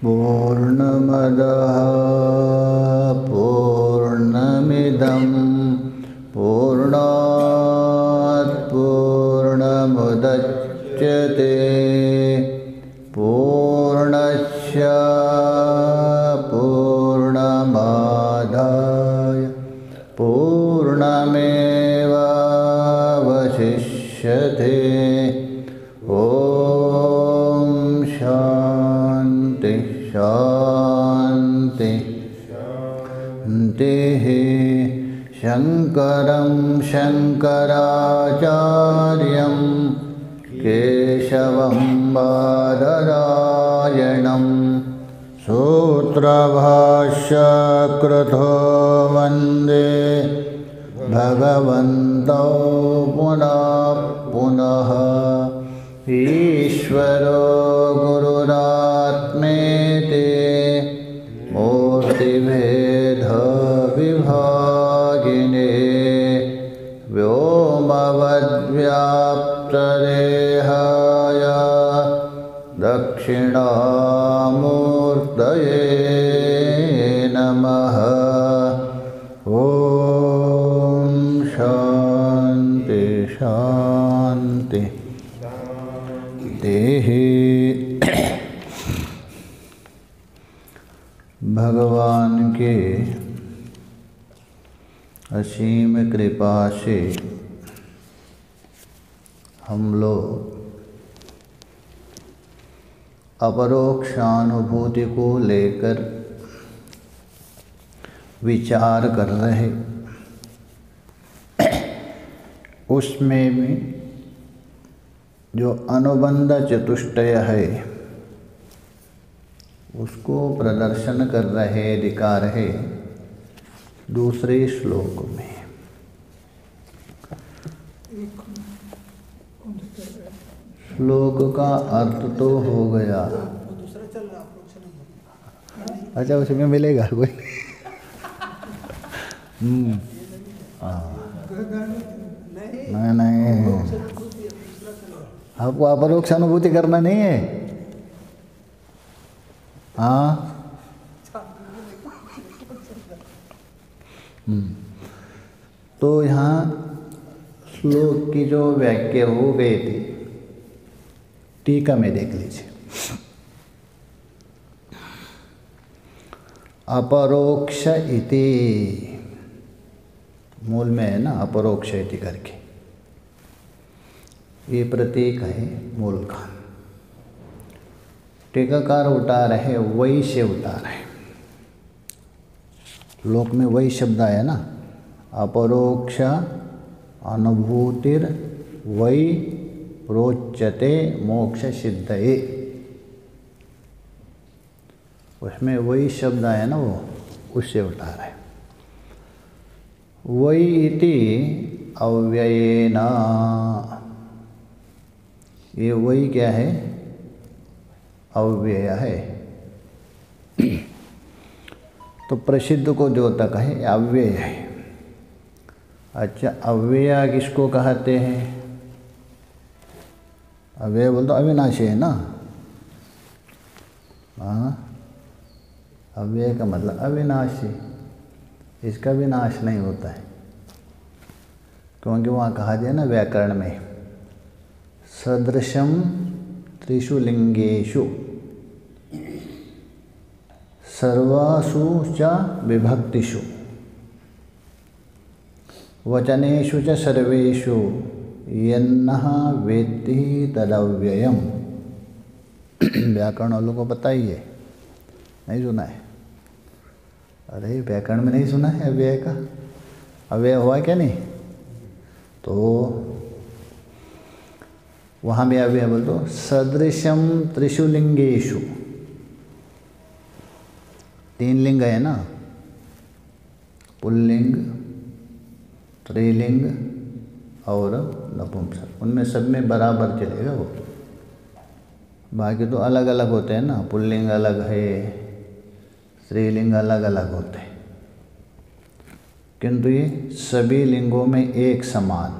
पूर्णमदः पूर्णमिदं पूर्णात् पूर्णमुदच्यते पूर्णस्य पूर्णमादाय पूर्णमेवावशिष्यते। ॐ शान्ति शान्ति शान्तिः। शङ्करं शङ्कराचार्यं केशवं बादरायणं सूत्रभाष्यकृतो वन्दे भगवन्तौ पुनः पुनः। ईश्वरो गुरुरात्मेति मूर्तिभेदविभागिने व्योमवद्व्याप्तदेहाय दक्षिणामूर्तये नमः। ॐ शान्ति शान्ति देहि। भगवान के असीम कृपा से हम लोग अपरोक्षानुभूति को लेकर विचार कर रहे। उसमें भी जो अनुबंध चतुष्टय है उसको प्रदर्शन कर रहे, दिखा रहे दूसरे श्लोक में। श्लोक का अर्थ तो हो गया। अच्छा, उसमें मिलेगा कोई? नहीं, आपको अपरोक्ष अनुभूति करना नहीं है। हाँ, तो यहाँ श्लोक की जो व्याख्या हो गई थी, टीका में देख लीजिए। अपरोक्ष इति, मूल में है ना अपरोक्ष इति करके, ये प्रतीक है मूल का। टीकाकार उतार है वही से उतार है। लोक में वही शब्द आया ना, अपरोक्ष अनुभूतिर वही प्रोच्यते मोक्ष सिद्धये। उसमें वही शब्द आया ना, वो उससे उतार है। वही इति अव्ययेन, ये वही क्या है? अव्यय है। तो प्रसिद्ध को जो तक है अव्यय है। अच्छा, अव्यय किसको कहते हैं? अव्यय बोल तो अविनाशी है ना। हाँ, अव्यय का मतलब अविनाशी, इसका विनाश नहीं होता है। क्योंकि वहाँ कहा जाए ना व्याकरण में, सदृशम त्रिषु लिंगेषु सर्वासु च विभक्तिषु वचनेषु च सर्वेषु यन्नः वेत्ति तदव्ययम्। व्याकरण वालों को बताइए, नहीं सुना है? अरे व्याकरण में नहीं सुना है अव्यय का? अव्यय हुआ क्या नहीं? तो वहाँ भी अव्यय बोल दो। सदृशम त्रिषु लिंगेषु, तीन लिंग है ना, पुल्लिंग, स्त्रीलिंग और नपुंसक। उनमें सब में बराबर चलेगा वो। बाकी तो अलग अलग होते हैं ना, पुल्लिंग अलग है, स्त्रीलिंग अलग अलग होते हैं, किंतु ये सभी लिंगों में एक समान,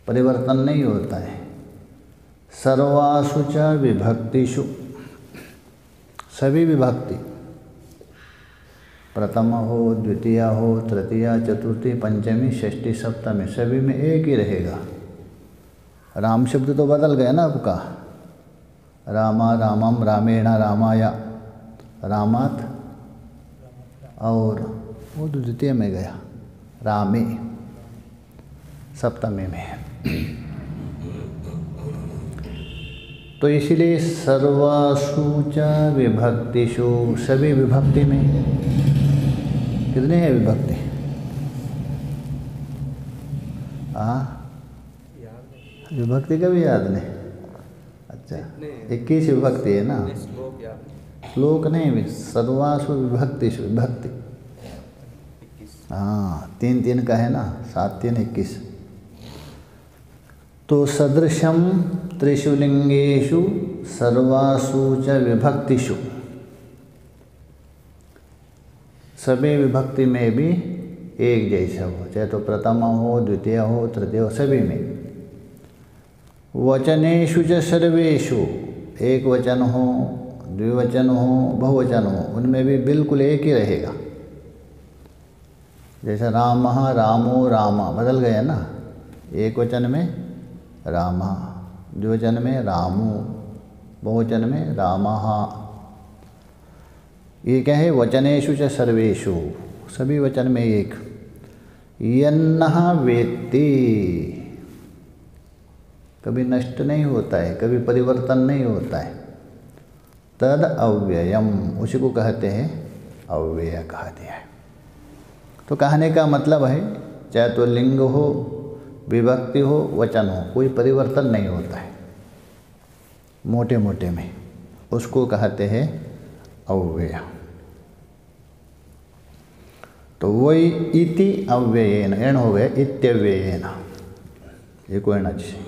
परिवर्तन नहीं होता है। सर्वासु च विभक्तिषु, सभी विभक्ति, प्रथम हो, द्वितीय हो, तृतीया, चतुर्थी, पंचमी, षष्ठी, सप्तमी, सभी में एक ही रहेगा। राम शब्द तो बदल गया ना आपका, रामा, रामम, रामेण, रामाया, रामात, और वो तो द्वितीय में गया, रामे सप्तमी में। तो इसीलिए सर्वासु च विभक्तिषु, सभी विभक्ति में। कितने हैं विभक्ति? विभक्ति का भी याद नहीं? अच्छा, 21 विभक्ति है ना, श्लोक नहीं, सर्वासु विभक्तिषु, विभक्ति। हाँ, 3 का है ना, 7 3 21। तो सदृशम त्रिषु लिंगेषु सर्वासु च विभक्तिषु, सभी विभक्ति में भी एक जैसा हो, चाहे तो प्रथम हो, द्वितीय हो, तृतीय हो, सभी में। वचनेषु च सर्वेषु, एक वचन हो, द्विवचन हो, बहुवचन हो, उनमें भी बिल्कुल एक ही रहेगा। जैसे रामः, रामो, रामा बदल गया ना, एक वचन में रामा, द्विवचन में रामो, बहुवचन में रामः। ये क्या है? वचनेषु च सर्वेषु, सभी वचन में एक। यन्नः वेत्ति, कभी नष्ट नहीं होता है, कभी परिवर्तन नहीं होता है। तद अव्ययम, उसी को कहते हैं अव्यय कहा दिया है। तो कहने का मतलब है, चाहे तो लिंग हो, विभक्ति हो, वचन हो, कोई परिवर्तन नहीं होता है मोटे मोटे में, उसको कहते हैं अव्यय। तो वही इति अव्ययेन, एण हो गया इत्यव्ययेन, ये कोई ना चाहिए।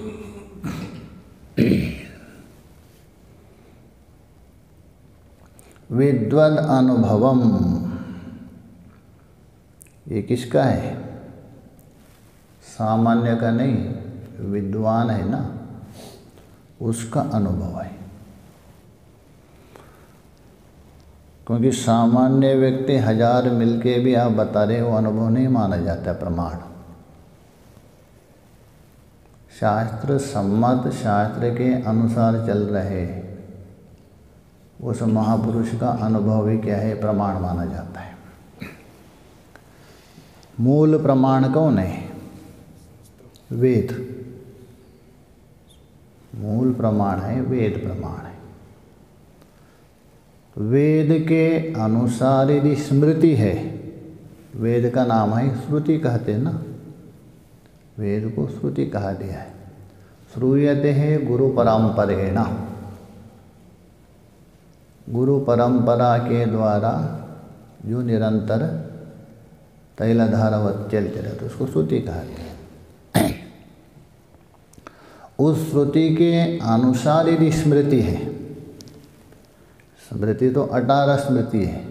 विद्वद अनुभवम, ये किसका है? सामान्य का नहीं, विद्वान है ना, उसका अनुभव है। क्योंकि सामान्य व्यक्ति 1000 मिलके भी आप बता रहे हो, अनुभव नहीं माना जाता प्रमाण। शास्त्र सम्मत, शास्त्र के अनुसार चल रहे उस महापुरुष का अनुभव ही क्या है? प्रमाण माना जाता है। मूल प्रमाण कौन है? वेद। मूल प्रमाण है, वेद प्रमाण है। वेद के अनुसार यदि स्मृति है, वेद का नाम है श्रुति कहते हैं ना, वेद को श्रुति कहा दिया है। श्रूयते है गुरु परंपरेण, गुरु परंपरा के द्वारा जो निरंतर तैलधारावत चलते रहते, उसको श्रुति कहा गया। उस श्रुति के अनुसार यदि स्मृति है, स्मृति तो 18 स्मृति है,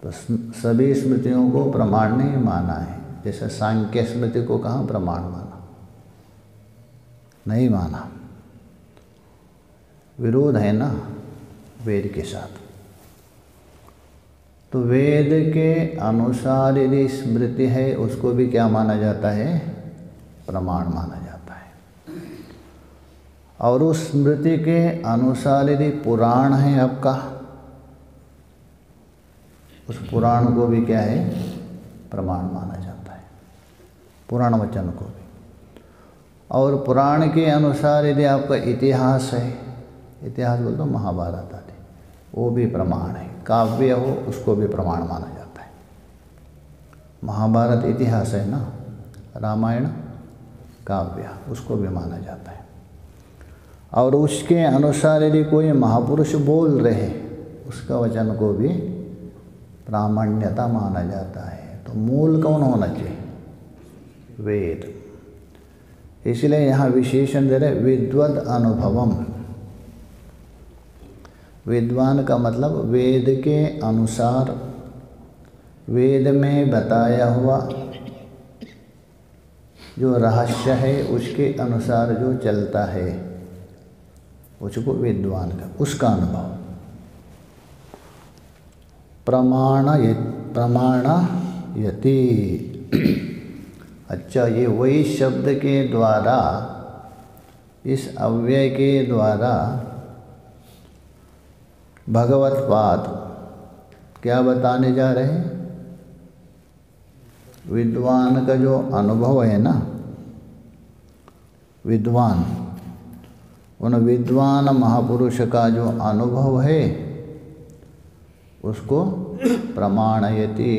तो सभी स्मृतियों को प्रमाण नहीं माना है। जैसे सांख्य स्मृति को कहाँ प्रमाण माना? नहीं माना, विरोध है ना वेद के साथ। तो वेद के अनुसार यदि स्मृति है, उसको भी क्या माना जाता है? प्रमाण माना जाता है। और उस स्मृति के अनुसार यदि पुराण है आपका, उस पुराण को भी क्या है? प्रमाण माना जाता है, पुराण वचन को भी। और पुराण के अनुसार यदि आपका इतिहास है, इतिहास बोल तो महाभारत आदि, वो भी प्रमाण है। काव्य हो, उसको भी प्रमाण माना जाता है। महाभारत इतिहास है ना, रामायण काव्य, उसको भी माना जाता है। और उसके अनुसार यदि कोई महापुरुष बोल रहे, उसका वचन को भी प्रामाण्यता माना जाता है। तो मूल कौन होना चाहिए? वेद। इसलिए यहाँ विशेषण दे रहे विद्वद अनुभवम। विद्वान का मतलब वेद के अनुसार, वेद में बताया हुआ जो रहस्य है उसके अनुसार जो चलता है उसको विद्वान का, उसका अनुभव। प्रमाणयति। अच्छा, ये वही शब्द के द्वारा, इस अव्यय के द्वारा भगवत्पाद क्या बताने जा रहे हैं? विद्वान का जो अनुभव है ना, विद्वान, उन विद्वान महापुरुष का जो अनुभव है उसको प्रमाणयति।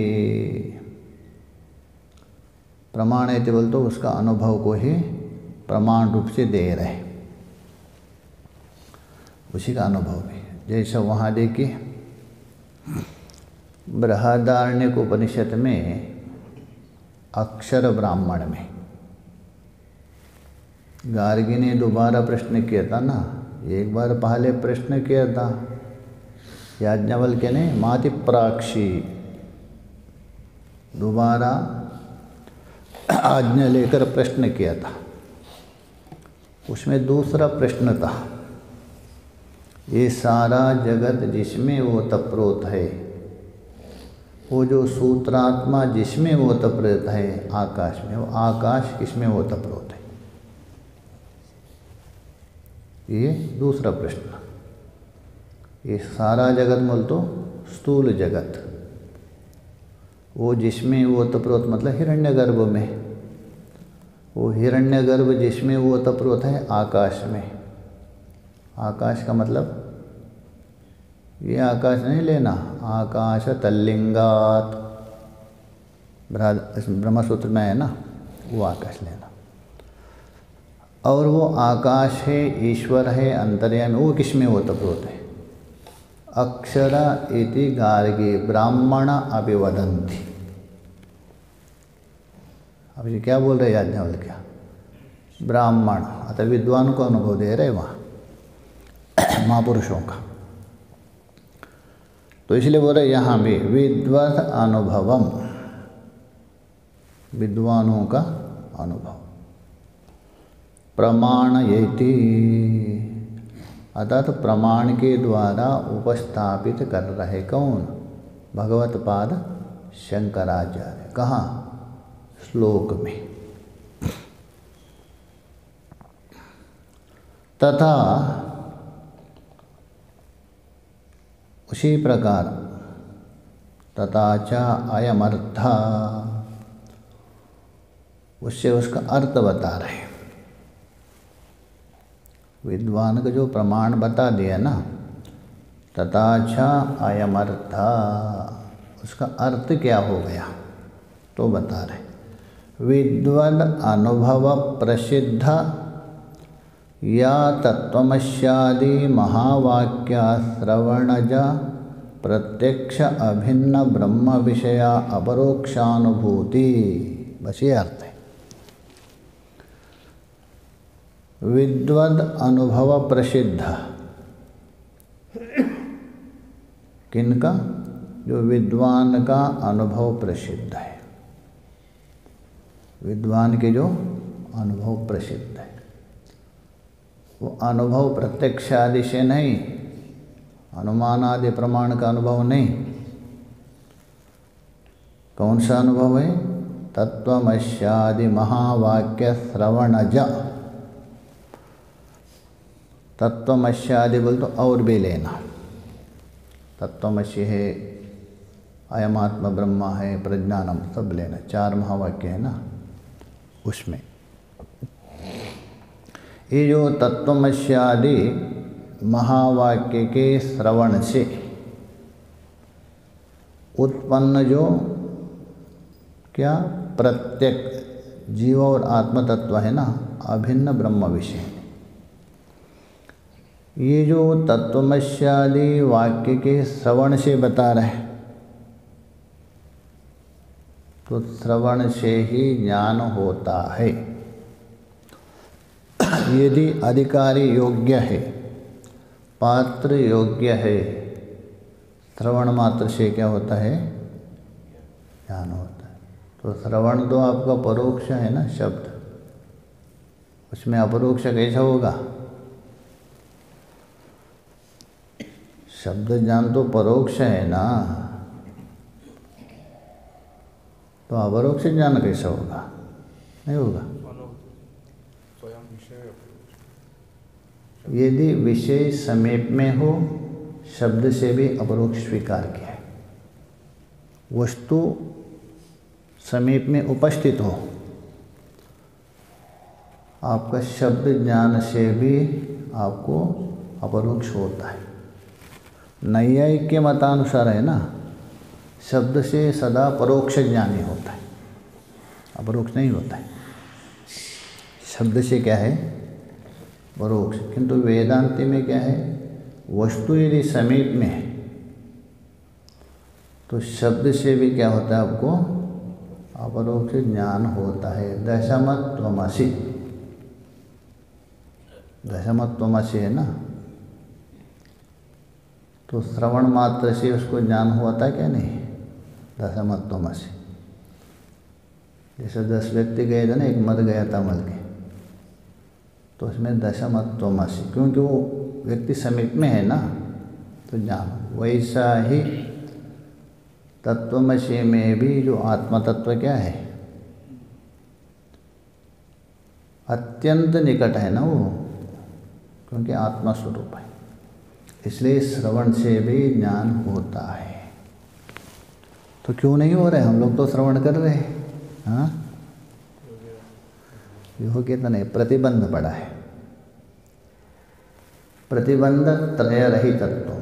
प्रमाणयति बोल तो उसका अनुभव को ही प्रमाण रूप से दे रहे, उसी का अनुभव भी। जैसा वहाँ देखिए बृहदारण्यक उपनिषद में अक्षर ब्राह्मण में गार्गी ने दोबारा प्रश्न किया था ना, एक बार पहले प्रश्न किया था याज्ञवल्क्य ने माति प्राक्षी, दोबारा आज्ञा लेकर प्रश्न किया था। उसमें दूसरा प्रश्न था, ये सारा जगत जिसमें वो तप्रोत है, वो जो सूत्रात्मा जिसमें वो तप्रोत है आकाश में, वो आकाश किसमें वो तप्रोत है? ये दूसरा प्रश्न। ये सारा जगत बोल तो स्थूल जगत, वो जिसमें वो तप्रोत मतलब हिरण्यगर्भ में, वो हिरण्यगर्भ जिसमें वो तप्रोत है आकाश में। आकाश का मतलब ये आकाश नहीं लेना, आकाश तल्लिंगात, ब्रह्मसूत्र में है ना, वो आकाश लेना। और वो आकाश है, ईश्वर है, अंतर्यामी, वो किसमें वो तप्रोत है? अक्षरा इति गार्गी ब्राह्मण अभिवदन्ति। अब ये क्या बोल रहे याज्ञवल्क्य? ब्राह्मण अतः विद्वान को अनुभव दे रहे वहाँ महापुरुषों का। तो इसलिए बोल रहे यहाँ भी विद्वत् अनुभवम, विद्वानों का अनुभव। प्रमाणयति अर्थात प्रमाण के द्वारा उपस्थापित कर रहे कौन? भगवत्पाद शंकराचार्य। कहाँ? श्लोक में। तथा उसी प्रकार तथा च अयमर्थ, उससे उसका अर्थ बता रहे। विद्वान का जो प्रमाण बता दिया ना, तथा च अयमर्थ, उसका अर्थ क्या हो गया तो बता रहे। विद्वद अनुभव प्रसिद्ध या तत्वमस्यादि महावाक्या श्रवणज प्रत्यक्ष अभिन्न ब्रह्म विषया अपरोक्षानुभूति, बस ये अर्थ है। विद्वद अनुभव प्रसिद्ध, किनका? जो विद्वान का अनुभव प्रसिद्ध है, विद्वान के जो अनुभव प्रसिद्ध है। वो अनुभव प्रत्यक्ष आदि से नहीं, अनुमान आदि प्रमाण का अनुभव नहीं। कौन सा अनुभव है? तत्वमस्यादि महावाक्य श्रवणज। तत्वमस्यादि बोल तो और भी लेना। तत्वमसि है, अयमात्म ब्रह्मा है, प्रज्ञानम, सब लेना। 4 महावाक्य है ना उसमें। ये जो तत्वमस्यादि महावाक्य के श्रवण से उत्पन्न जो क्या प्रत्यक जीव और आत्म तत्व है ना, अभिन्न ब्रह्म विषय, ये जो तत्वमस्यादि वाक्य के श्रवण से बता रहे, तो श्रवण से ही ज्ञान होता है। यदि अधिकारी योग्य है पात्र योग्य है, श्रवण मात्र से क्या होता है, ज्ञान होता है। तो श्रवण तो आपका परोक्ष है ना शब्द, उसमें अपरोक्ष कैसा होगा? शब्द ज्ञान तो परोक्ष है ना, तो अपरोक्ष ज्ञान कैसा होगा? नहीं होगा। यदि विषय समीप में हो, शब्द से भी अपरोक्ष स्वीकार किया है, वस्तु समीप में उपस्थित हो, आपका शब्द ज्ञान से भी आपको अपरोक्ष होता है। नैयायिक के मतानुसार है ना, शब्द से सदा परोक्ष ज्ञानी होता है, अपरोक्ष नहीं होता है। शब्द से क्या है? परोक्ष। किंतु वेदांति में क्या है? वस्तु यदि समीप में है तो शब्द से भी क्या होता है? आपको अपरोक्ष ज्ञान होता है। दशमत्वमसि, दशमत्वमसि है ना, तो श्रवण मात्र से उसको ज्ञान हुआ था क्या? नहीं, दशमत्वमसि। जैसे 10 व्यक्ति गए थे ना, एक मर गया था मर के, तो उसमें दशमत्वमसि, क्योंकि वो व्यक्ति समीप में है ना, तो ज्ञान। वैसा ही तत्वमसि में भी जो आत्म तत्व क्या है? अत्यंत निकट है ना वो, क्योंकि आत्मा स्वरूप है, इसलिए श्रवण से भी ज्ञान होता है। तो क्यों नहीं हो रहा है? हम लोग तो श्रवण कर रहे हैं। हाँ, योग्यता नहीं, प्रतिबंध बड़ा है। प्रतिबंध त्रय रहितत्व,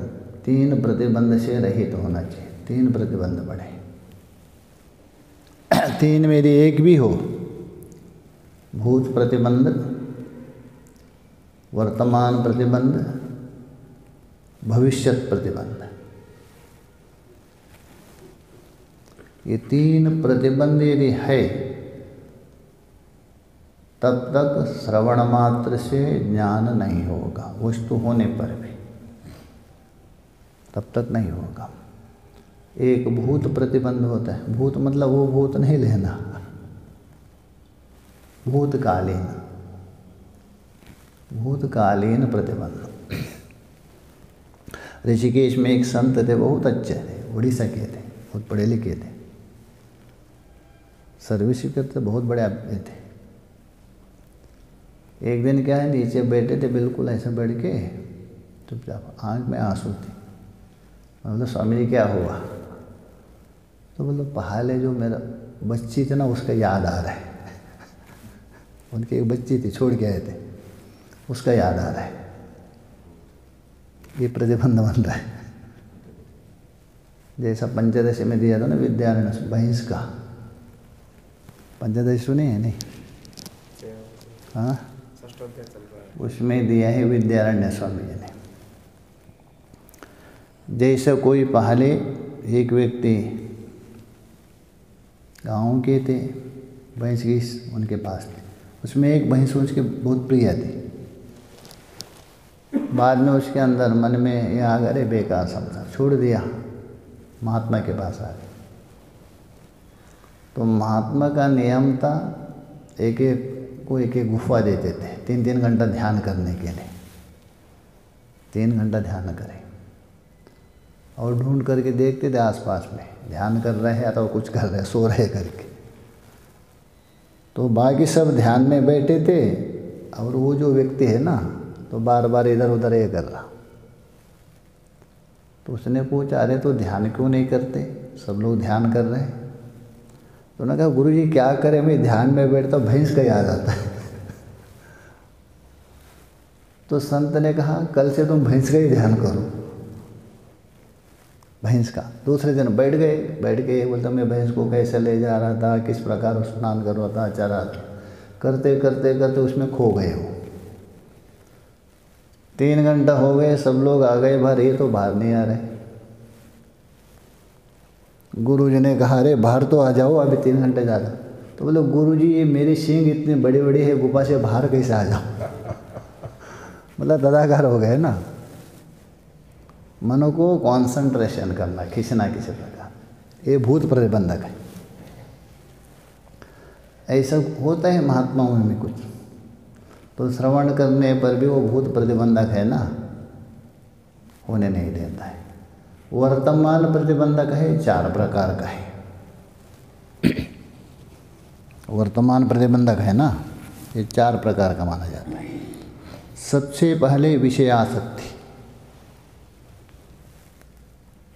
3 प्रतिबंध से रहित होना चाहिए। 3 प्रतिबंध बड़े, 3 में यदि एक भी हो, भूत प्रतिबंध, वर्तमान प्रतिबंध, भविष्यत प्रतिबंध, ये 3 प्रतिबंध यदि है, तब तक श्रवण मात्र से ज्ञान नहीं होगा। वस्तु होने पर भी तब तक नहीं होगा। एक भूत प्रतिबंध होता है। भूत मतलब वो भूत नहीं लेना, भूतकालीन, भूतकालीन प्रतिबंध। ऋषिकेश में एक संत थे, बहुत अच्छे थे, उड़ीसा के थे, बहुत पढ़े लिखे थे, सर्विस करते, बहुत बड़े आदमी थे। एक दिन क्या है, नीचे बैठे थे, बिल्कुल ऐसे बैठ के चुपचाप, आँख में आंसू थे। मतलब स्वामी जी क्या हुआ? तो बोलो पहले जो मेरा बच्ची थी ना, उसका याद आ रहा है। उनकी एक बच्ची थी, छोड़ के आए थे, उसका याद आ रहा है। ये प्रतिबंध बन रहा है। जैसा पंचदशी में दिया था ना विद्यारण्य भैंस का, पंचदशी सुनी है नहीं? हाँ, उसमें दिया है विद्यारण्य स्वामी जी ने। जैसा कोई पहले एक व्यक्ति गाँव के थे, भैंस की उनके पास थी, उसमें एक भैंस उसके बहुत प्रिय थी। बाद में उसके अंदर मन में ये आ गया, अरे बेकार समझा, छोड़ दिया, महात्मा के पास आ गए। तो महात्मा का नियम था, एक एक को एक एक गुफा देते थे, 3-3 घंटा ध्यान करने के लिए। 3 घंटा ध्यान करें और ढूंढ करके देखते थे आसपास में, ध्यान कर रहे हैं अथवा कुछ कर रहे हैं, सो रहे करके। तो बाकी सब ध्यान में बैठे थे, और वो जो व्यक्ति है ना, तो बार बार इधर उधर ये कर रहा। तो उसने पूछा, अरे तो ध्यान क्यों नहीं करते? सब लोग ध्यान कर रहे हैं। तो उन्होंने कहा, गुरुजी क्या करें, मैं ध्यान में बैठता हूँ, भैंस का याद आता है। तो संत ने कहा, कल से तुम भैंस का ही ध्यान करो, भैंस का। दूसरे दिन बैठ के बोलता, मैं भैंस को कैसे ले जा रहा था, किस प्रकार स्नान कर रहा था, चरा था, करते करते करते उसमें खो गए हो। 3 घंटा हो गए, सब लोग आ गए बाहर, ये तो बाहर नहीं आ रहे। गुरुजी ने कहा, अरे बाहर तो आ जाओ, अभी 3 घंटे ज़्यादा। तो बोले, गुरुजी ये मेरी सींग इतनी बड़ी बड़ी है, गुफा से बाहर कैसे आ जाओ? मतलब तदाकार हो गए ना। मनो को कॉन्सेंट्रेशन करना, खींचना किसी प्रकार, ये भूत प्रतिबंधक है। ऐसा होता है महात्माओं में कुछ, तो श्रवण करने पर भी वो भूत प्रतिबंधक है ना, होने नहीं देता है। वर्तमान प्रतिबंधक है, 4 प्रकार का है। वर्तमान प्रतिबंधक है ना, ये 4 प्रकार का माना जाता है। सबसे पहले विषयासक्ति।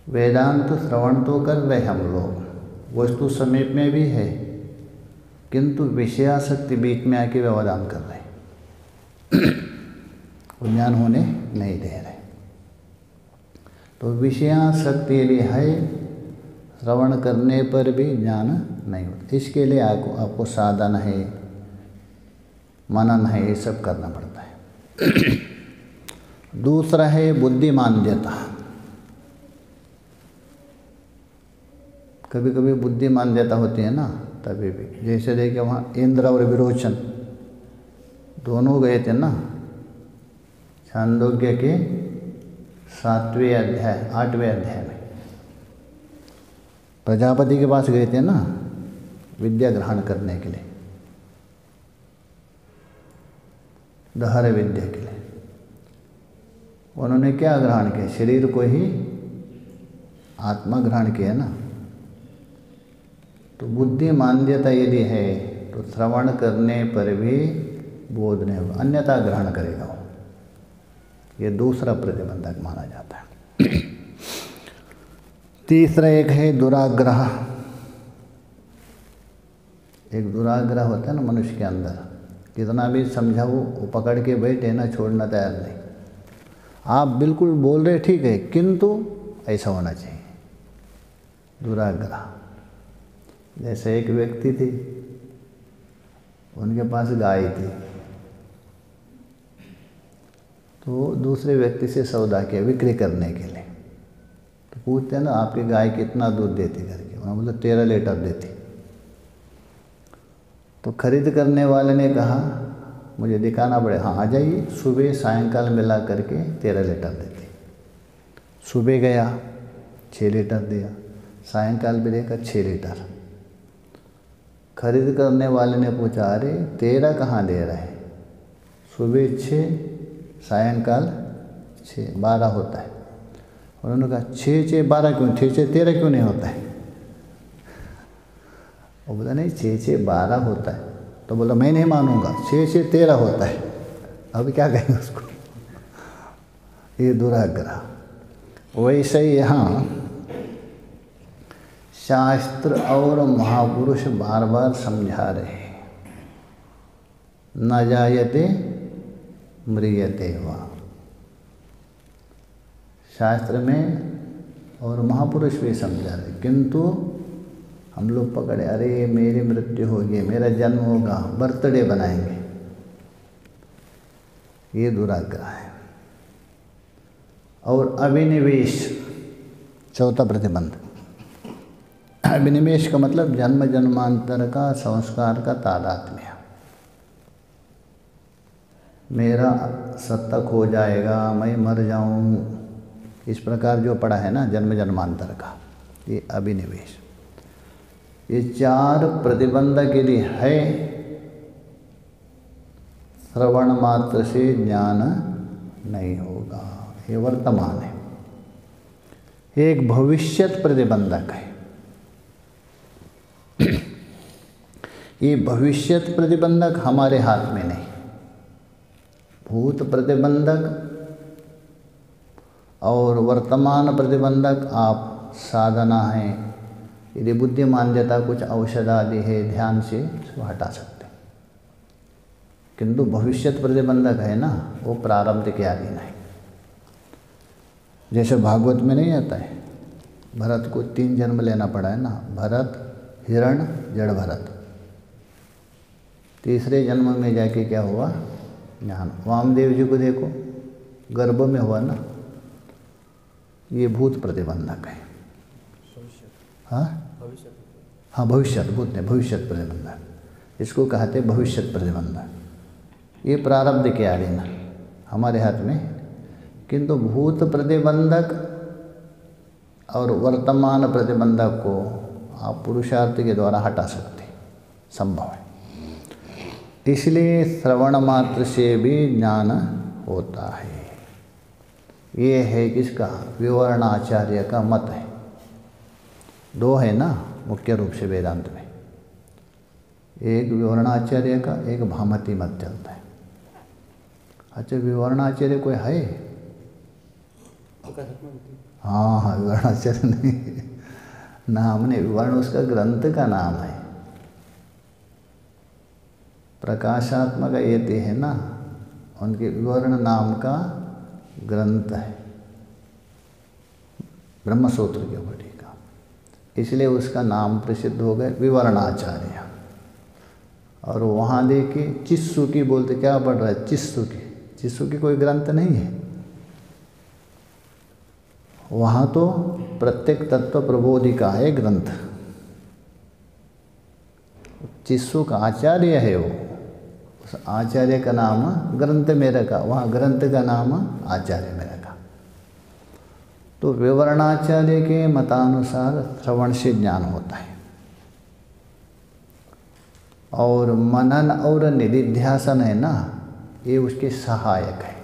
वेदांत श्रवण तो कर रहे हम लोग, वस्तु समीप में भी है, किंतु विषयासक्ति बीच में आके व्यवधान कर रहे, ज्ञान होने नहीं दे रहे। तो विषयासक्ति यदि है, श्रवण करने पर भी ज्ञान नहीं होता। इसके लिए आपको साधन है, मनन है, ये सब करना पड़ता है। दूसरा है बुद्धिमान्यता। कभी कभी बुद्धिमान्यता होती है ना, तभी भी, जैसे देखिए वहाँ इंद्र और विरोचन दोनों गए थे ना, छांदोग्य के 7वें अध्याय 8वें अध्याय में प्रजापति के पास गए थे ना विद्या ग्रहण करने के लिए, दहर विद्या के लिए। उन्होंने क्या ग्रहण किया? शरीर को ही आत्मा ग्रहण किया ना। तो बुद्धिमान्यता यदि है तो श्रवण करने पर भी बोध नहीं होगा, अन्यथा ग्रहण करेगा वो। ये दूसरा प्रतिबंधक माना जाता है। तीसरा एक है दुराग्रह। एक दुराग्रह होता है ना मनुष्य के अंदर, कितना भी समझाओ वो पकड़ के बैठे ना, छोड़ना तैयार नहीं। आप बिल्कुल बोल रहे ठीक है, किंतु ऐसा होना चाहिए, दुराग्रह। जैसे एक व्यक्ति थी, उनके पास गाय थी, तो दूसरे व्यक्ति से सौदा किया विक्री करने के लिए। तो पूछते हैं ना आपकी गाय कितना दूध देती करके, उन्होंने बोला 13 लीटर देती। तो खरीद करने वाले ने कहा मुझे दिखाना पड़े, हाँ आ जाइए, सुबह सायंकाल मिला करके 13 लीटर देती। सुबह गया 6 लीटर दिया, सायंकाल भी देखा 6 लीटर। खरीद करने वाले ने पूछा अरे 13 कहाँ दे रहे हैं, सुबह 6 सायंकाल 6, 12 होता है। उन्होंने कहा 6 12 क्यों, 6 13 क्यों नहीं होता है? वो बोला नहीं 6 12 होता है। तो बोला मैं नहीं मानूंगा, 6 13 होता है। अब क्या कहेंगे उसको? ये दुराग्रह। वैसे ही यहाँ शास्त्र और महापुरुष बार बार समझा रहे हैं, न जायते म्रियते वा। शास्त्र में और महापुरुष भी समझा रहे, किंतु हम लोग पकड़े, अरे मेरी मृत्यु होगी, मेरा जन्म होगा, बर्थडे बनाएंगे। ये दुराग्रह है। और अभिनिवेश, चौथा प्रतिबंध। अभिनिवेश का मतलब जन्म जन्मांतर का संस्कार का तादात्म्य। मेरा सत्तक हो जाएगा, मैं मर जाऊं, इस प्रकार जो पड़ा है ना जन्म जन्मांतर का, ये अभिनिवेश। ये 4 प्रतिबंध के लिए है। श्रवण मात्र से ज्ञान नहीं होगा, ये वर्तमान है। एक भविष्यत प्रतिबंधक है। ये भविष्यत प्रतिबंधक हमारे हाथ में नहीं। भूत प्रतिबंधक और वर्तमान प्रतिबंधक आप साधना है, यदि बुद्धिमान्यता कुछ औषध आदि है ध्यान से हटा सकते, किंतु भविष्यत प्रतिबंधक है ना, वो प्रारब्ध के अधीन है। जैसे भागवत में नहीं आता है, भरत को 3 जन्म लेना पड़ा है ना, भरत, हिरण, जड़ भरत। तीसरे जन्म में जाके क्या हुआ? ज्ञान। वामदेव जी को देखो, गर्भ में हुआ ना, ये भूत प्रतिबंधक है। हाँ भविष्यत, भूत नहीं, भविष्यत प्रतिबंधक, इसको कहते भविष्यत प्रतिबंधक। ये प्रारब्ध के अधीन हमारे हाथ में, किंतु भूत प्रतिबंधक और वर्तमान प्रतिबंधक को आप पुरुषार्थ के द्वारा हटा सकते, संभव है। इसलिए श्रवण मात्र से भी ज्ञान होता है। ये है किसका? विवरणाचार्य का मत है। दो है ना मुख्य रूप से वेदांत में, एक विवरणाचार्य का, एक भामती मत चलता है। अच्छा, विवरणाचार्य कोई है? हाँ हाँ, विवरणाचार्य नहीं, नाम नहीं, विवरण उसका ग्रंथ का नाम है। प्रकाशात्मक यति है ना, उनके विवरण नाम का ग्रंथ है, ब्रह्मसूत्र के ऊपर टीका, इसलिए उसका नाम प्रसिद्ध हो गए विवरणाचार्य। और वहाँ देखिए चिस्सुकी बोलते, क्या पढ़ रहा है? चिस्सुकी। चिस्सुकी कोई ग्रंथ नहीं है, वहाँ तो प्रत्येक तत्व प्रबोधिका है ग्रंथ। चिस्सु का आचार्य है वो, उस आचार्य का नाम ग्रंथ में रखा, वहाँ ग्रंथ का नाम आचार्य में रखा। तो विवरणाचार्य के मतानुसार श्रवण से ज्ञान होता है, और मनन और निधिध्यासन है ना, ये उसके सहायक है।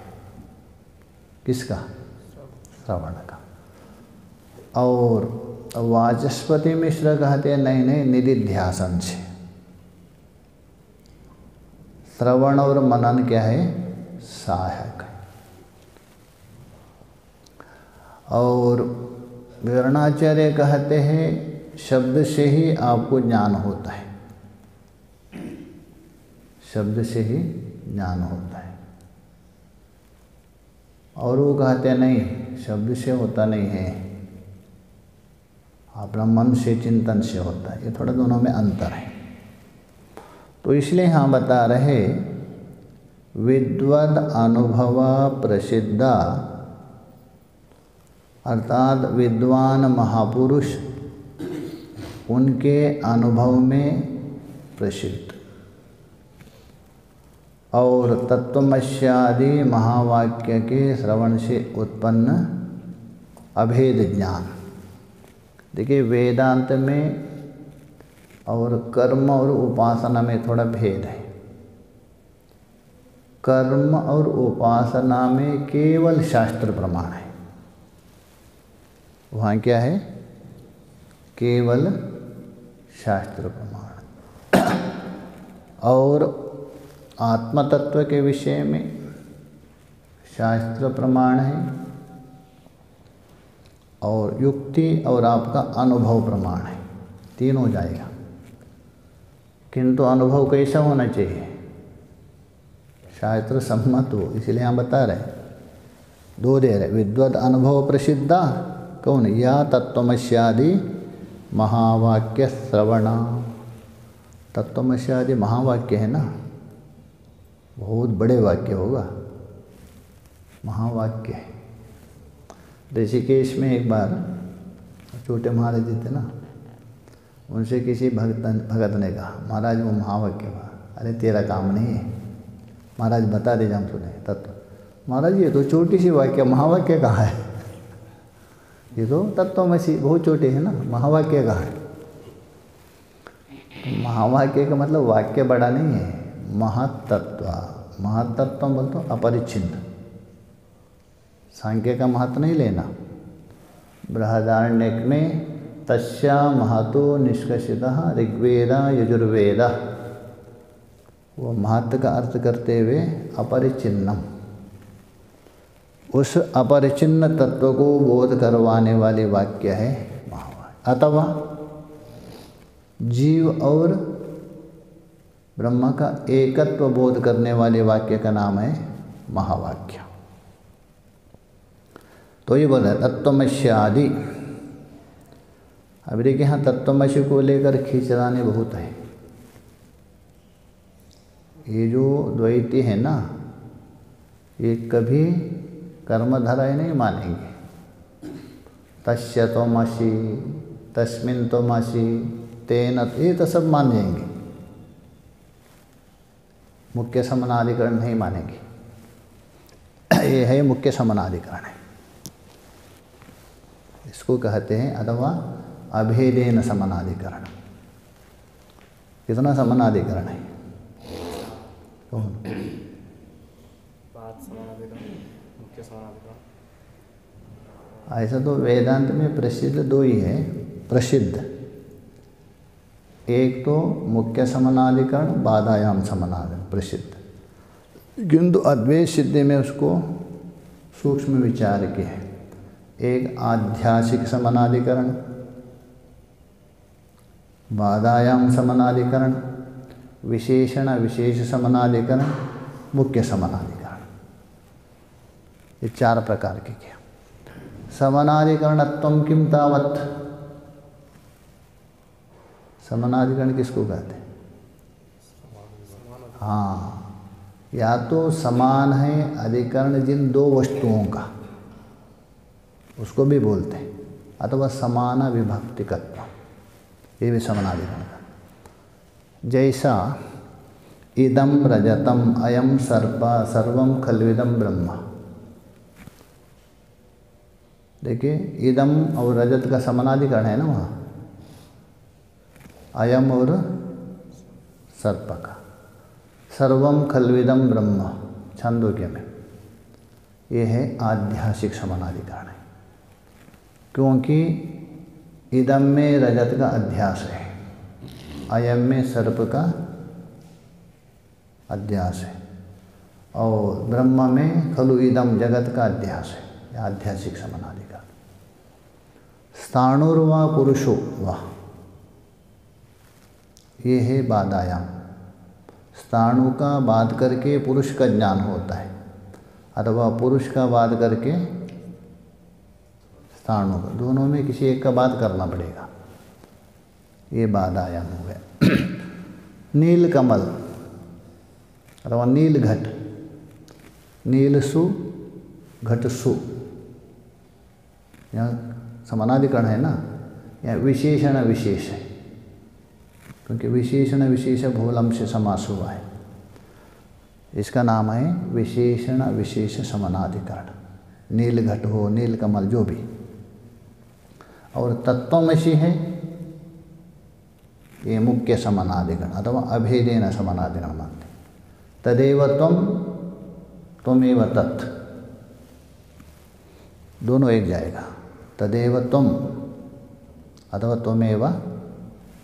किसका? श्रवण का। और वाचस्पति मिश्र कहते हैं नहीं नहीं, निधिध्यासन से। श्रवण और मनन क्या है? सहायक है। और विवरणाचार्य कहते हैं शब्द से ही आपको ज्ञान होता है, शब्द से ही ज्ञान होता है। और वो कहते हैं नहीं, शब्द से होता नहीं है, अपना मन से, चिंतन से होता है। ये थोड़ा दोनों में अंतर है। तो इसलिए हम बता रहे विद्वद अनुभव प्रसिद्धा, अर्थात विद्वान महापुरुष उनके अनुभव में प्रसिद्ध, और तत्वमस्यादि महावाक्य के श्रवण से उत्पन्न अभेद ज्ञान। देखिए वेदांत में और कर्म और उपासना में थोड़ा भेद है। कर्म और उपासना में केवल शास्त्र प्रमाण है, वहाँ क्या है? केवल शास्त्र प्रमाण। और आत्मतत्व के विषय में शास्त्र प्रमाण है, और युक्ति और आपका अनुभव प्रमाण है, तीन हो जाएगा। किंतु अनुभव कैसा होना चाहिए? शास्त्र सम्मत हो, इसलिए हम बता रहे दो दे रहे। विद्वद अनुभव प्रसिद्धा कौन? या तत्वमस्यादि महावाक्य श्रवणा। तत्वमस्यादि महावाक्य है ना, बहुत बड़े वाक्य होगा, महावाक्य है। ऋषिकेश में एक बार छोटे महाराज जी थे ना, उनसे किसी भगत ने कहा, महाराज वो महावाक्य हुआ। अरे तेरा काम नहीं है महाराज, बता दीजिए हम सुने तत्व। महाराज ये तो छोटी सी वाक्य, महावाक्य कहाँ है? ये तो तत्वमसि बहुत छोटे है ना, महावाक्य कहाँ है? तो महावाक्य का मतलब वाक्य बड़ा नहीं है, महत्तत्व। महत्तत्व बोल तो अपरिच्छिन्न, सांख्य का महत्व नहीं लेना। बृहदारण्यक में तस्या महतो निष्कर्षितः ऋग्वेद यजुर्वेद, वो महत्व का अर्थ करते हुए अपरिचिन्नम, उस अपरिचिन्न तत्व को बोध करवाने वाले वाक्य है महावाक्य। अथवा जीव और ब्रह्म का एकत्व बोध करने वाले वाक्य का नाम है महावाक्य। तो ये बोल रहे तत्वमस्यादि। अब देखिए यहाँ तत्वमसि को लेकर खींचलाने बहुत है। ये जो द्वैती है ना, ये कभी कर्मधारय नहीं मानेंगे। तस्य त्वमसि, तस्मिन् त्वमसि, तेन, ये तो सब मान जाएंगे, मुख्य समनाधिकरण नहीं मानेंगे। ये है मुख्य समनाधिकरण है, इसको कहते हैं अथवा अभेदेन समनाधिकरण। कितना समनाधिकरण है? कौन? मुख्य समानाधिकरण। ऐसा तो वेदांत में प्रसिद्ध दो ही है, प्रसिद्ध। एक तो मुख्य समनाधिकरण, बाधायाम समनाधिकरण प्रसिद्ध, किंतु अद्वैत सिद्धि में उसको सूक्ष्म विचार के है। एक आध्यासिक समनाधिकरण, बाधायाम समनाधिकरण, विशेषण विशेष समनाधिकरण, मुख्य समनाधिकरण, ये 4 प्रकार के क्या। समनाधिकरणत्वं किम तावत्? समनाधिकरण किसको कहते हैं? हाँ, या तो समान है अधिकरण जिन 2 वस्तुओं का, उसको भी बोलते हैं, अथवा समान विभक्तिकत्व, ये भी समनाधिकरण का। जैसा इदम रजतम अयम सर्प सर्वम खल्विदम ब्रह्म। देखिए, इदम और रजत का समानाधिकरण है ना वहाँ, अयम और सर्प का। सर्वम खल्विदम ब्रह्म छांदोग्य में, ये है आध्यासिक समानाधिकरण है, क्योंकि इदम में रजत का अध्यास है, अयम में सर्प का अध्यास है, और ब्रह्म में खलु इदम जगत का अध्यास है, यह आध्यासिक समानाधिकरण। स्थाणुर्वा पुरुषो वा, ये है बाधायाम। स्थाणु का बाध करके पुरुष का ज्ञान होता है, अथवा पुरुष का बाध करके स्थाणु का, दोनों में किसी एक का बात करना पड़ेगा, ये बाधायाम हो गया। नील कमल अथवा नील घट, नील सु घट सु, यहाँ समानाधिकरण है ना, यहाँ विशेषण विशेष है, क्योंकि विशेषण विशेष भूलम से समास हुआ है, इसका नाम है विशेषण विशेष समानाधिकरण। नील घट हो, नील कमल, जो भी। और तत्वमसि है, ये मुख्य समानाधिकरण अथवा अभेदेन समानाधिकरण मानते। तदेव त्वं त्वमेव तत्, दोनों एक जाएगा। तदेव त्वं अथवा त्वमेव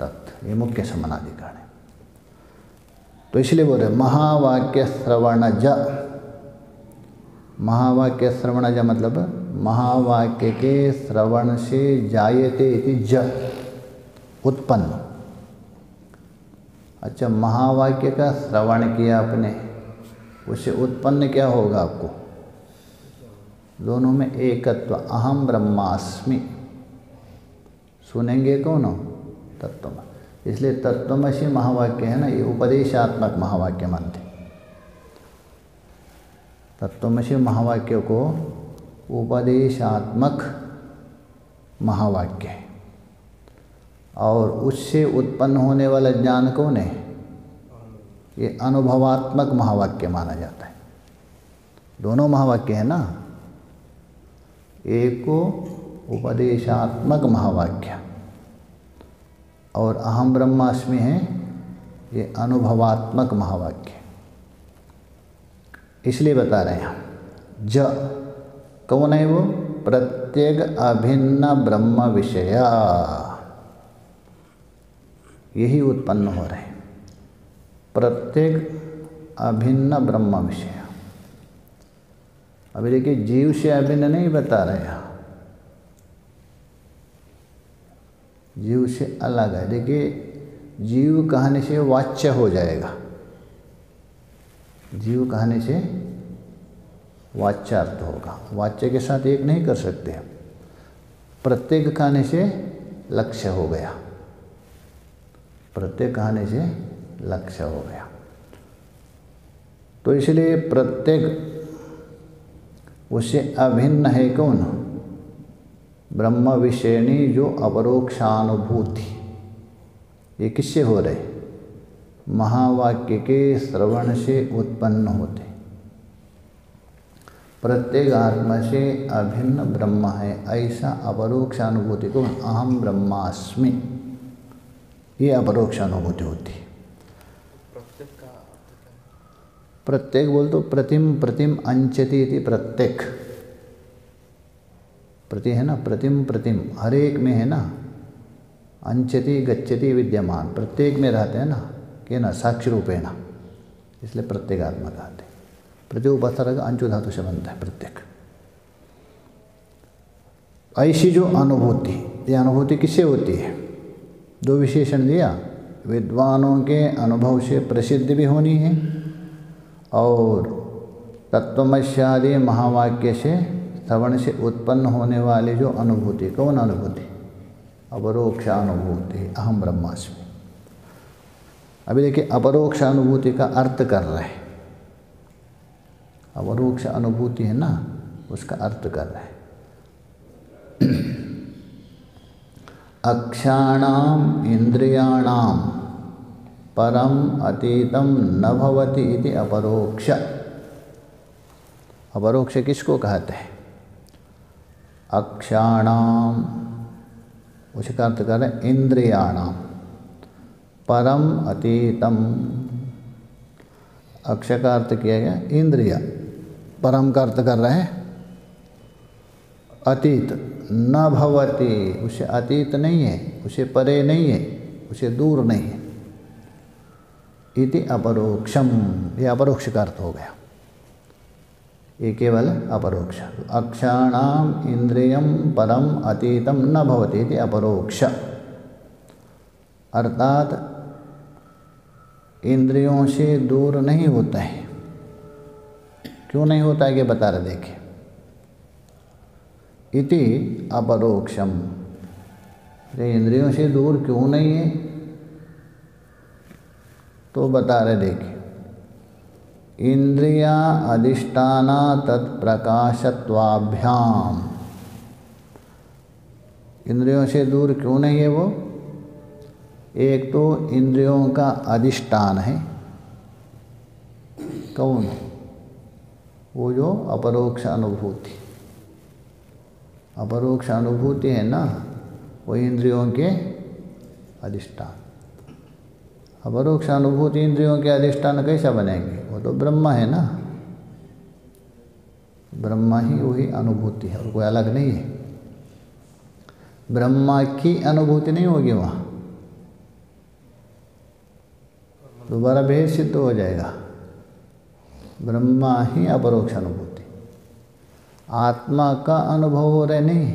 तत्, ये मुख्य समानाधिकरण है। तो इसलिए बोल रहे महावाक्य श्रवणज। महावाक्य श्रवणज मतलब महावाक्य के श्रवण से जायते इति ज, उत्पन्न। अच्छा, महावाक्य का श्रवण किया आपने, उससे उत्पन्न क्या होगा आपको? दोनों में एकत्व, अहम ब्रह्मास्मि। सुनेंगे कौन हो? तत्वमसि। इसलिए तत्वमसि महावाक्य है ना, ये उपदेशात्मक महावाक्य मानते। तत्वमसि महावाक्य को उपदेशात्मक महावाक्य है, और उससे उत्पन्न होने वाला ज्ञान कौन है? ये अनुभवात्मक महावाक्य माना जाता है। दोनों महावाक्य है ना, एक को उपदेशात्मक महावाक्य और अहम ब्रह्मास्मि है ये अनुभवात्मक महावाक्य। इसलिए बता रहे हैं हम। ज कौन है वो? प्रत्येक अभिन्न ब्रह्म विषया, यही उत्पन्न हो रहे हैं। प्रत्येक अभिन्न ब्रह्म विषय। अभी देखिए, जीव से अभिन्न नहीं बता रहे हैं, जीव से अलग है। देखिए, जीव कहने से वाच्य हो जाएगा, जीव कहने से वाच्यार्थ होगा, वाच्य के साथ एक नहीं कर सकते। प्रत्येक कहने से लक्ष्य हो गया, प्रत्येक कहने से लक्ष्य हो गया। तो इसलिए प्रत्येक उससे अभिन्न है कौन? ब्रह्म विषयणी जो अपरोक्षानुभूति। ये किससे हो रहे? महावाक्य के श्रवण से उत्पन्न होते। प्रत्येक आत्मा से अभिन्न ब्रह्म है, ऐसा अपरोक्ष अनुभूति को अहम ब्रह्मास्मि, ये अपरोक्ष अनुभूति होती है। प्रत्येक का अर्थ क्या है? प्रत्येक बोल तो प्रतिम प्रतिम अंचति इति प्रत्येक, प्रति है ना, प्रतिम प्रतिम हर एक में है ना, अंचति गच्छति विद्यमान, प्रत्येक में रहते हैं ना, कि ना साक्षी रूप है ना, इसलिए प्रत्येक आत्मा कहते हैं। प्रत्युपसर्ग अंचु धातु से बनता है प्रत्येक। ऐसी जो अनुभूति, ये अनुभूति किससे होती है? दो विशेषण दिया, विद्वानों के अनुभव से प्रसिद्ध भी होनी है और तत्वमस्यादि महावाक्य से श्रवण से उत्पन्न होने वाली जो अनुभूति, कौन अनुभूति? अपरोक्ष अनुभूति, अहम ब्रह्मास्मि। अभी देखिए अपरोक्ष अनुभूति का अर्थ कर रहे हैं, अपरोक्ष अनुभूति है ना, उसका अर्थ कर रहे हैं। अक्षाणाम इंद्रियाणाम परम अतीतम न भवति इति अपरोक्ष। अपरोक्ष किसको कहते हैं? अक्षाणाम, उसका अर्थ कर रहे हैं इंद्रियाणाम परम अतीतम। अक्ष का अर्थ किया गया इंद्रिय, परम का अर्थ कर रहे हैं अतीत। न भवति, उसे अतीत नहीं है, उसे परे नहीं है, उसे दूर नहीं है। इति अपरोक्षम, ये अपरोक्ष का अर्थ हो गया, ये केवल अपरोक्ष। अक्षाणाम इंद्रियम परम अतीतम न भवति इति अपरोक्ष, अर्थात इंद्रियों से दूर नहीं होता है। क्यों नहीं होता है, ये बता रहे, देखिए। इति अपरोक्षम, इंद्रियों से दूर क्यों नहीं है तो बता रहे, देखिए। इंद्रिया अधिष्ठाना तत्प्रकाशत्वाभ्याम, इंद्रियों से दूर क्यों नहीं है वो? एक तो इंद्रियों का अधिष्ठान है, कौन? वो जो अपरोक्ष अनुभूति, अपरोक्ष अनुभूति है ना, वो इंद्रियों के अधिष्ठान। अपरोक्ष अनुभूति इंद्रियों के अधिष्ठान कैसा बनेंगे? वो तो ब्रह्म है ना, ब्रह्म ही वही अनुभूति है और कोई अलग नहीं है। ब्रह्मा की अनुभूति नहीं होगी वहाँ, दोबारा भेद सिद्ध हो जाएगा। ब्रह्मा ही अपरोक्ष अनुभूति, आत्मा का अनुभव हो रहे नहीं,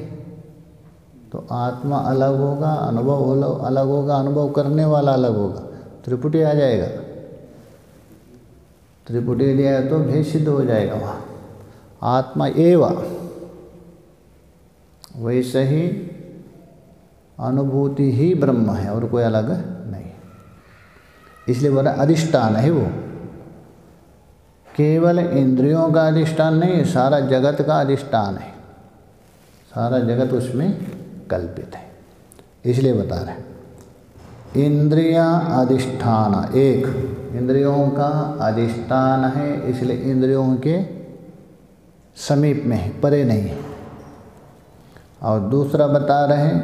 तो आत्मा अलग होगा, अनुभव अलग होगा, अनुभव करने वाला अलग होगा, त्रिपुटी आ जाएगा। त्रिपुटी दिया तो भेद सिद्ध हो जाएगा वहाँ। आत्मा एवं, वैसे ही अनुभूति ही ब्रह्म है और कोई अलग नहीं, इसलिए बोला अधिष्ठान है वो। केवल इंद्रियों का अधिष्ठान नहीं, सारा जगत का अधिष्ठान है, सारा जगत उसमें कल्पित है, इसलिए बता रहे हैं। इंद्रिया अधिष्ठान, एक इंद्रियों का अधिष्ठान है, इसलिए इंद्रियों के समीप में है, परे नहीं है। और दूसरा बता रहे हैं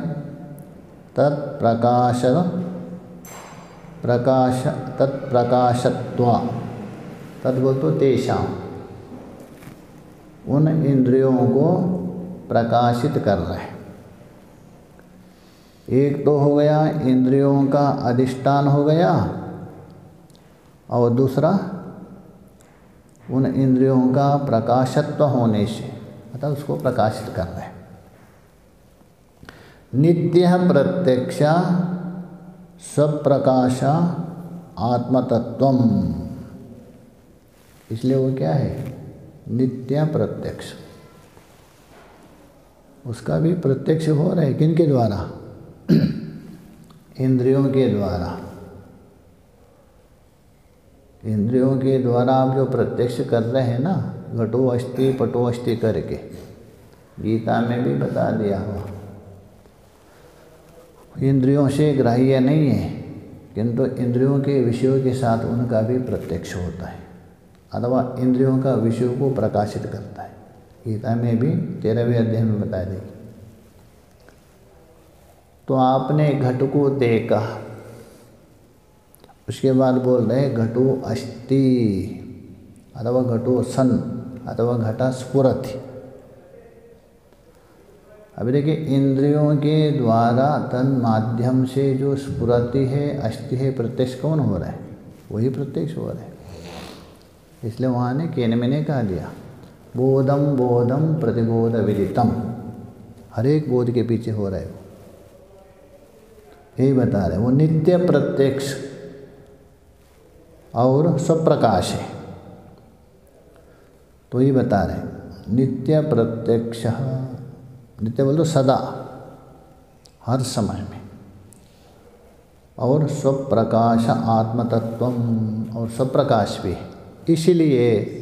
तत्प्रकाशत्वा, तद बोल तो तेषां, उन इंद्रियों को प्रकाशित कर रहे हैं। एक तो हो गया इंद्रियों का अधिष्ठान हो गया, और दूसरा उन इंद्रियों का प्रकाशत्व होने से, मतलब उसको प्रकाशित कर रहे हैं। नित्य प्रत्यक्ष स्वप्रकाश आत्मतत्वम, इसलिए वो क्या है? नित्य प्रत्यक्ष। उसका भी प्रत्यक्ष हो रहा है, किनके द्वारा? इंद्रियों के द्वारा। इंद्रियों के द्वारा आप जो प्रत्यक्ष कर रहे हैं ना, घटो अस्ति पटो अस्ति करके, गीता में भी बता दिया हुआ। इंद्रियों से ग्राह्य नहीं है, किंतु इंद्रियों के विषयों के साथ उनका भी प्रत्यक्ष होता है, अथवा इंद्रियों का विषयों को प्रकाशित करता है। गीता में भी 13वें अध्याय में बताया देखिए। तो आपने घट को देखा, उसके बाद बोल रहे घटो अस्ति अथवा घटो सन अथवा घटा स्फुरति। अभी देखिए इंद्रियों के द्वारा तन माध्यम से जो स्फुरति है, अस्ति है, प्रत्यक्ष कौन हो रहा है? वही प्रत्यक्ष हो रहा है। इसलिए वहाँ ने केन में ने कहा दिया बोधम बोधम प्रतिबोध विदितम, हर एक बोध के पीछे हो रहा है वो, यही बता रहे। वो नित्य प्रत्यक्ष और स्वप्रकाश है, तो ये बता रहे नित्य प्रत्यक्ष, नित्य बोल तो सदा, हर समय में, और स्वप्रकाश आत्मतत्वम, और स्वप्रकाश भी। इसलिए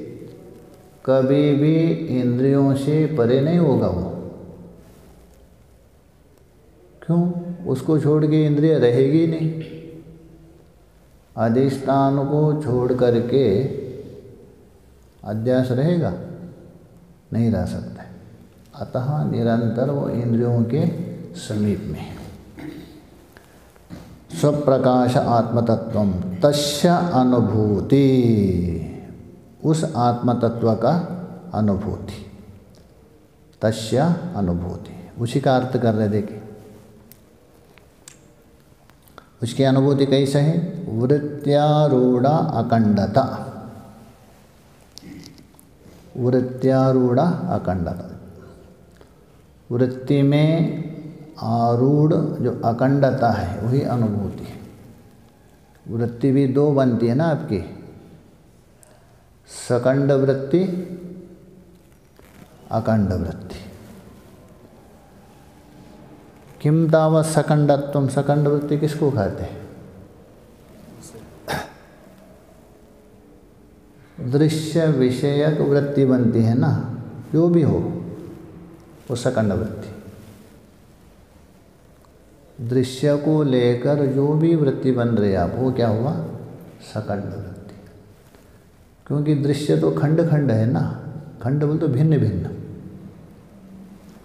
कभी भी इंद्रियों से परे नहीं होगा वो। क्यों? उसको छोड़ के इंद्रिय रहेगी नहीं। अधिष्ठान को छोड़ करके अध्यास रहेगा? नहीं रह सकता है। अतः निरंतर वो इंद्रियों के समीप में है। स्वप्रकाश आत्मतत्वम तस्य अनुभूति, उस आत्मतत्व का अनुभूति, तस्य अनुभूति, उसी का अर्थ कर रहे देखिए। उसकी अनुभूति कैसे है? वृत्त्यारूढ़ा अखंडता, वृत्त्यारूढ़ा अखंडता, वृत्ति में आरूढ़ जो अखंडता है वही अनुभूति है। वृत्ति भी दो बनती है ना आपकी, सकंड वृत्ति, अखंड वृत्ति। किम तावत् सकंडत्वम, सकंड वृत्ति किसको कहते हैं? दृश्य विषयक वृत्ति बनती है ना, जो भी हो वो सकंड वृत्ति। दृश्य को लेकर जो भी वृत्ति बन रही है आप, वो क्या हुआ? सकंड वृत्ति। क्योंकि दृश्य तो खंड खंड है ना, खंड बोल तो भिन्न भिन्न,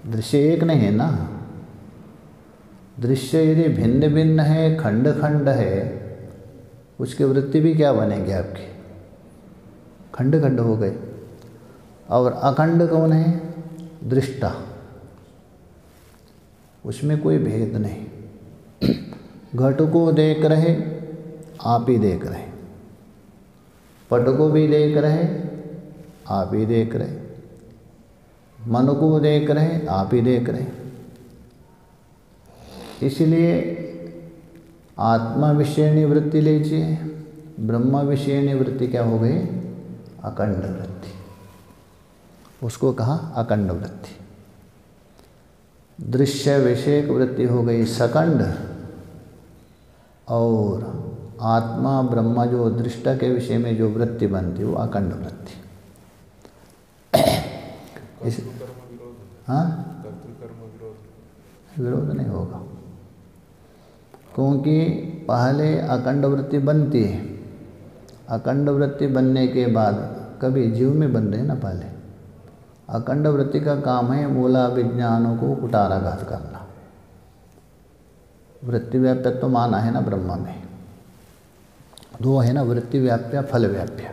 दृश्य एक नहीं है ना। दृश्य यदि भिन्न भिन्न है, खंड खंड है, उसकी वृत्ति भी क्या बनेगी आपकी? खंड खंड हो गए। और अखंड कौन है? दृष्टा, उसमें कोई भेद नहीं। घट को देख रहे, आप ही देख रहे, पट को भी देख रहे, आप ही देख रहे, मन को देख रहे, आप ही देख रहे। इसलिए आत्मा विषयणी वृत्ति लीजिए, ब्रह्म विषयणी वृत्ति क्या हो गई? अखंड वृत्ति, उसको कहा अखंड वृत्ति। दृश्य विषयक वृत्ति हो गई सकंड, और आत्मा ब्रह्म जो दृष्टा के विषय में जो वृत्ति बनती है वो अखंड वृत्ति। इस हाँ, विरोध नहीं होगा, क्योंकि पहले अखंड वृत्ति बनती है। अखंड वृत्ति बनने के बाद कभी जीव में बन रहे ना, पहले अखंड वृत्ति का काम है मूला विज्ञानों को कुटाराघात करना। वृत्ति व्याप्य तो माना है ना ब्रह्म में, दो है ना, वृत्ति व्याप्य फल व्याप्य।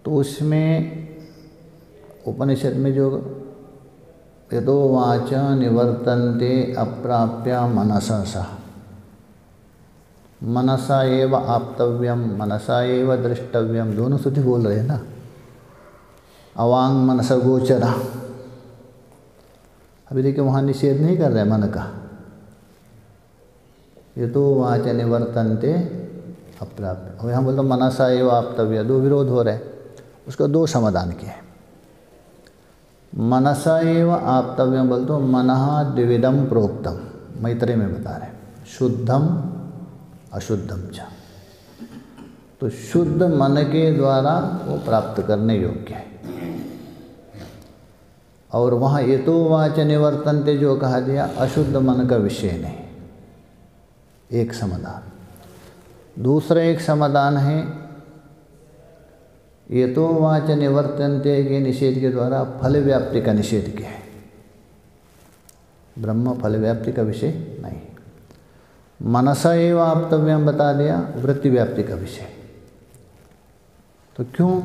तो उसमें उपनिषद में जो यतो वाच निवर्तन्ते अप्राप्य मनसा सा, मनसा एव आप्तव्यम, मनसा एव द्रष्टव्यम, दोनों श्रुति बोल रहे हैं ना। अवांग मनसा गोचरा, अभी देखिए वहाँ निषेध नहीं कर रहे मन का। यतो वाच निवर्तन्ते अप्राप्य, और यहाँ बोल दो मनसा एव आप्तव्य, दो विरोध हो रहे, उसका दो समाधान किए। मनसा एव आप्तव्यम बोल तो मनः द्विविधम प्रोक्तम, मैत्रेय में बता रहे, शुद्धम अशुद्धम च। तो शुद्ध मन के द्वारा वो प्राप्त करने योग्य है। और वहाँ यतो वाच निवर्तन्ते जो कहा दिया, अशुद्ध मन का विषय नहीं, एक समाधान। दूसरा एक समाधान है ये तो वाच निवर्तन्ते के निषेध के द्वारा फल व्याप्ति का निषेध किया है। ब्रह्म फल व्याप्ति का विषय नहीं। मनसा एव आप्तव्यम बता दिया, वृत्ति व्याप्ति का विषय। तो क्यों?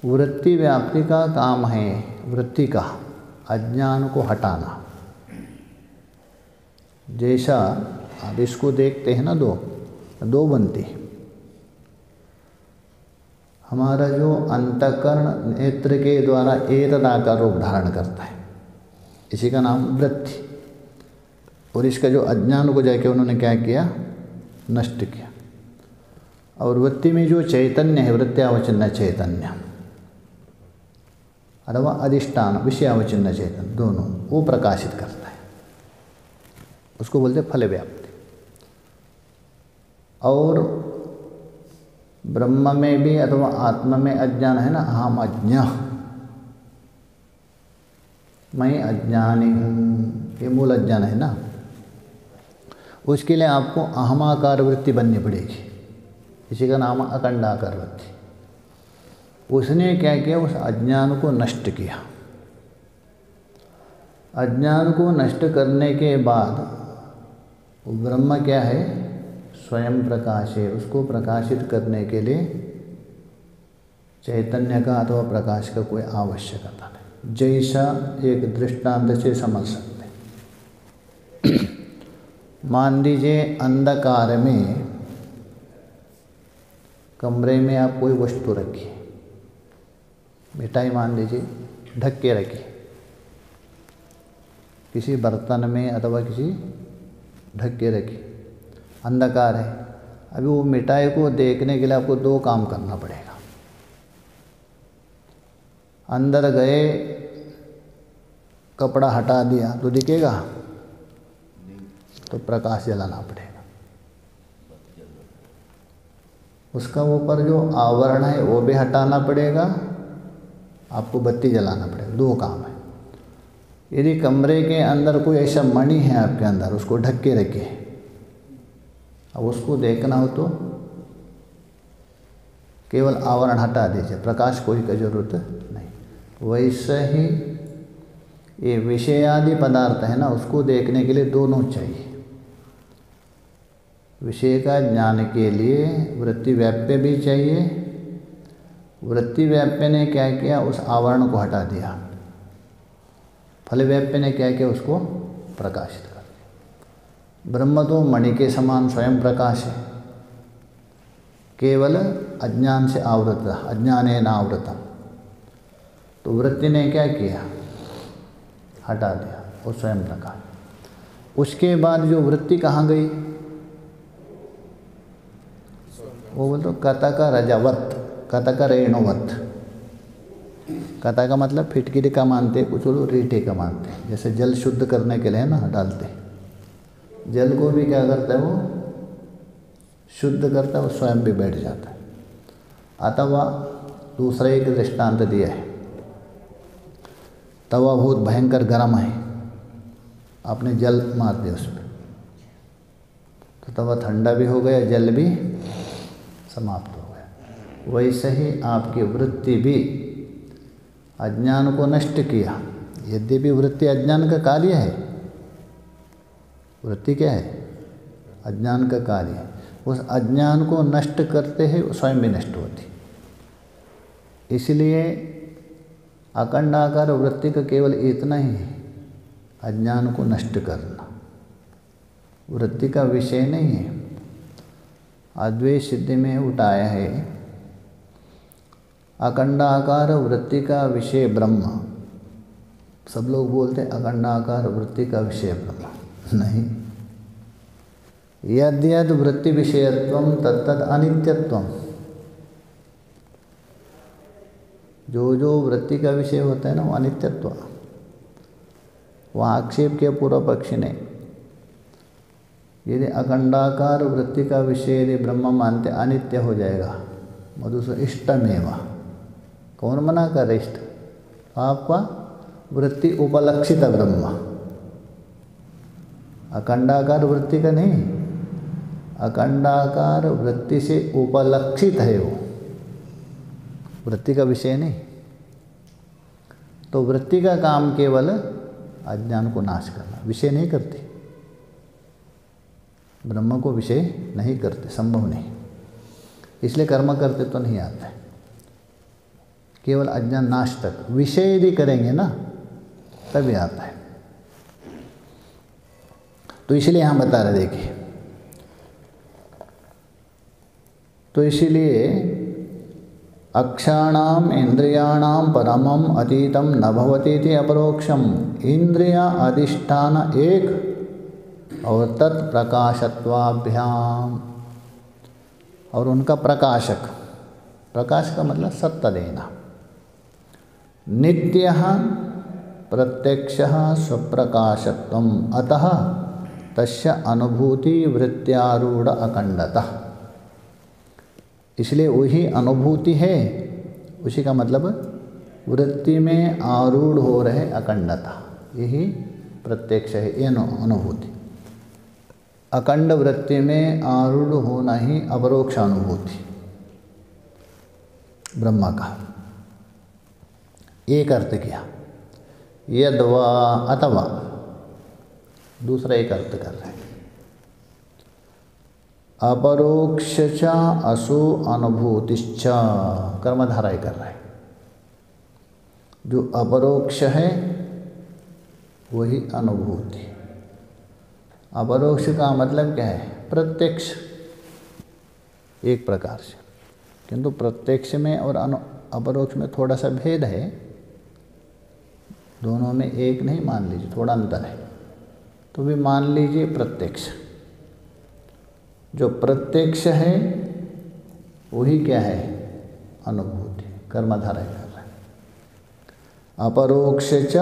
वृत्ति व्याप्ति का काम है, वृत्ति का अज्ञान को हटाना। जैसा अब इसको देखते हैं ना, दो बनती। हमारा जो अंतःकरण नेत्र के द्वारा एतदाकार रूप धारण करता है, इसी का नाम वृत्ति। और इसका जो अज्ञान को जाके उन्होंने क्या किया? नष्ट किया। और वृत्ति में जो चैतन्य है, वृत्त्यावचिन्न चैतन्य अथवा अधिष्ठान विषयावचिन्न चैतन्य, दोनों वो प्रकाशित करता है, उसको बोलते फल व्याप्ति। और ब्रह्म में भी अथवा आत्मा में अज्ञान है ना, अहम अज्ञा, मैं अज्ञानी हूँ, ये मूल अज्ञान है ना। उसके लिए आपको अहमाकार वृत्ति बननी पड़ेगी, इसी का नाम अखंडाकार वृत्ति। उसने क्या किया? उस अज्ञान को नष्ट किया। अज्ञान को नष्ट करने के बाद ब्रह्म क्या है? स्वयं प्रकाश है। उसको प्रकाशित करने के लिए चैतन्य का अथवा प्रकाश का कोई आवश्यकता नहीं। जैसा एक दृष्टांत से समझ सकते हैं। मान लीजिए अंधकार में कमरे में आप कोई वस्तु रखिए, मिठाई मान लीजिए, ढक के रखिए किसी बर्तन में अथवा किसी ढक के रखिए, अंधकार है। अभी वो मिठाई को देखने के लिए आपको दो काम करना पड़ेगा। अंदर गए, कपड़ा हटा दिया तो दिखेगा? तो प्रकाश जलाना पड़ेगा। उसका ऊपर जो आवरण है वो भी हटाना पड़ेगा, आपको बत्ती जलाना पड़ेगा। दो काम है। यदि कमरे के अंदर कोई ऐसा मणि है आपके अंदर, उसको ढक के रखिए, अब उसको देखना हो तो केवल आवरण हटा दीजिए, प्रकाश कोई का जरूरत नहीं। वैसे ही ये विषयादि पदार्थ है ना, उसको देखने के लिए दोनों चाहिए। विषय का ज्ञान के लिए वृत्ति व्याप्य भी चाहिए। वृत्ति व्याप्य ने क्या किया? उस आवरण को हटा दिया। फल व्याप्य ने क्या किया? उसको प्रकाशित कर दिया। ब्रह्म तो मणि के समान स्वयं प्रकाश है, केवल अज्ञान से आवृत, अज्ञानेन आवृतम। तो वृत्ति ने क्या किया? हटा दिया वो स्वयं प्रकाश। उसके बाद जो वृत्ति कहाँ गई? वो बोलते कतक रजवत, कतक रेणुवत। कथा का मतलब फिटकिरी का मानते, कुछ लोग रीठे का मानते हैं। जैसे जल शुद्ध करने के लिए ना डालते, जल को भी क्या करता है? वो शुद्ध करता है, वो स्वयं भी बैठ जाता है। अथवा दूसरा एक दृष्टांत दिया है, तवा बहुत भयंकर गर्म है, आपने जल मार दिया उसमें, तो तवा ठंडा भी हो गया, जल भी समाप्त हो गया। वैसे ही आपकी वृत्ति भी अज्ञान को नष्ट किया। यद्यपि वृत्ति अज्ञान का कार्य है, वृत्ति क्या है? अज्ञान का कार्य है। उस अज्ञान को नष्ट करते हैं, स्वयं भी नष्ट होती। इसलिए अखंडाकार वृत्ति का केवल इतना ही है, अज्ञान को नष्ट करना। वृत्ति का विषय नहीं है। अद्वैत सिद्धि में उठाया है, अखंडाकार वृत्ति का विषय ब्रह्म। सब लोग बोलते हैं अखंडाकार वृत्ति का विषय ब्रह्म, नहीं। यद यद वृत्ति विषयत्वम तत्तद अनित्यत्वम। जो जो वृत्ति का विषय होता है ना, वो अनित्यत्व। वहाँ आक्षेप किया पूर्व पक्षी ने, यदि अखंडाकार वृत्ति का विषय यदि ब्रह्म मानते, अनित्य हो जाएगा। मधुसूदन इष्टमेव। कौन मना कर? इष्ट आपका वृत्ति उपलक्षित ब्रह्म, अखंडाकार वृत्ति का नहीं, अखंडाकार वृत्ति से उपलक्षित है वो। वृत्ति का विषय नहीं। तो वृत्ति का काम केवल अज्ञान को नाश करना, विषय नहीं करती, ब्रह्म को विषय नहीं करते, संभव नहीं। इसलिए कर्म करते तो नहीं आते, केवल अज्ञान नाश तक। विषय यदि करेंगे ना तभी आता है। तो इसलिए यहाँ बता रहे, देखिए, तो इसीलिए अक्षाणाम इंद्रियाणाम परमम अतीतम न भवतीति अपरोक्षम। इंद्रिया अधिष्ठान एक और तत्प्रकाशत्वाभ्याम, और उनका प्रकाशक, प्रकाश का मतलब सत्ता देना। नित्यः प्रत्यक्षः स्वप्रकाशत्वम अतः तस्य अनुभूति वृत्त्यारूढ़ अखंडता। इसलिए वही अनुभूति है, उसी का मतलब वृत्ति में आरूढ़ हो रहे अखंडता, यही प्रत्यक्ष है, ये अनुभूति। अखंड वृत्ति में आरूढ़ होना ही अपरोक्ष अनुभूति ब्रह्मा का। एक अर्थ किया, यद्वा अथवा, दूसरा एक अर्थ कर रहे हैं, अपरोक्ष च असु अनुभूतिश्च, कर्मधाराएं कर रहे हैं। जो अपरोक्ष है वही अनुभूति। अपरोक्ष का मतलब क्या है? प्रत्यक्ष एक प्रकार से, किंतु प्रत्यक्ष में और अपरोक्ष में थोड़ा सा भेद है, दोनों में एक नहीं मान लीजिए, थोड़ा अंतर है, तो भी मान लीजिए प्रत्यक्ष। जो प्रत्यक्ष है वही क्या है? अनुभूति। कर्मधारय कर रहे हैं। अपरोक्ष च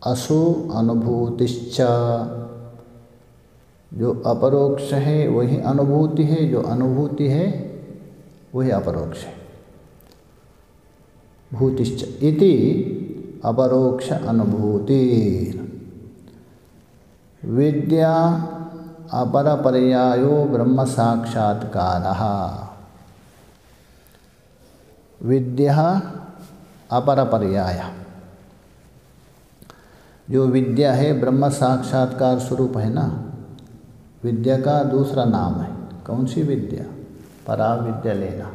असु अनुभूतिश्च, जो अपरोक्ष है वही अनुभूति है, जो अनुभूति है वही अपरोक्ष है। भूतिश्च इति अपरोक्ष अनुभूति। विद्या अपरपर्यायो ब्रह्म साक्षात्कारः। विद्या अपरपर्याय, जो विद्या है ब्रह्म साक्षात्कार स्वरूप है ना, विद्या का दूसरा नाम है। कौन सी विद्या? पराविद्या लेना।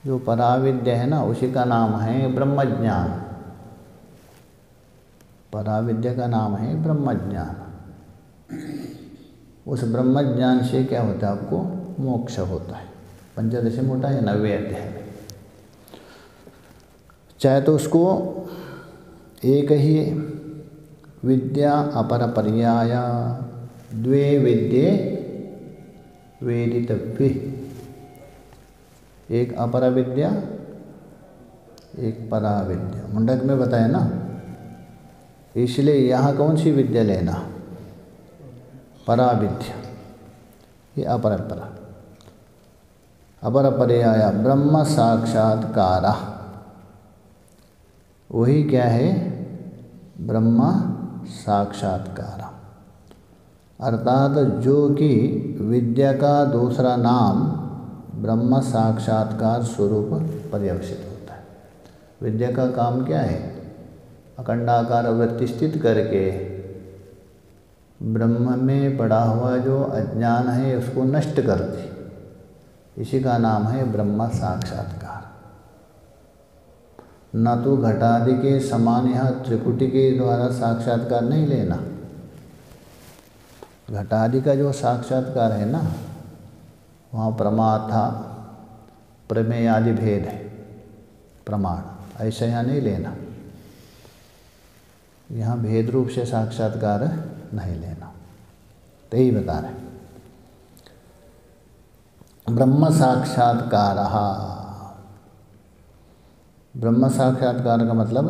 जो पराविद्या है ना उसी का नाम है ब्रह्मज्ञान। पराविद्या का नाम है ब्रह्मज्ञान। उस ब्रह्मज्ञान से क्या होता है? आपको मोक्ष होता है। पंचदशी मोटा है 90 अध्याय में। चाहे तो उसको एक ही विद्या अपरपर्याय द्वे विद्ये वेदितव्ये, एक अपरा विद्या एक परा विद्या, मुंडक में बताया ना। इसलिए यहाँ कौन सी विद्या लेना? परा विद्या, ये अपरपरा। अपरपर्याय ब्रह्म साक्षात्कार, वही क्या है? ब्रह्म साक्षात्कार। अर्थात जो कि विद्या का दूसरा नाम ब्रह्म साक्षात्कार स्वरूप पर्यवसित होता है। विद्या का काम क्या है? अखंडाकार वृत्ति स्थित करके ब्रह्म में पड़ा हुआ जो अज्ञान है उसको नष्ट करती, इसी का नाम है ब्रह्म साक्षात्कार। न तो घटादि के समान यहाँ त्रिकुटी के द्वारा साक्षात्कार नहीं लेना। घटादि का जो साक्षात्कार है ना, वहाँ प्रमाथा प्रमेय आदि भेद है, प्रमाण, ऐसा यहाँ नहीं लेना। यहाँ भेद रूप से साक्षात्कार नहीं लेना, तो यही बता रहे। ब्रह्म साक्षात्कारः, ब्रह्म साक्षात्कार का मतलब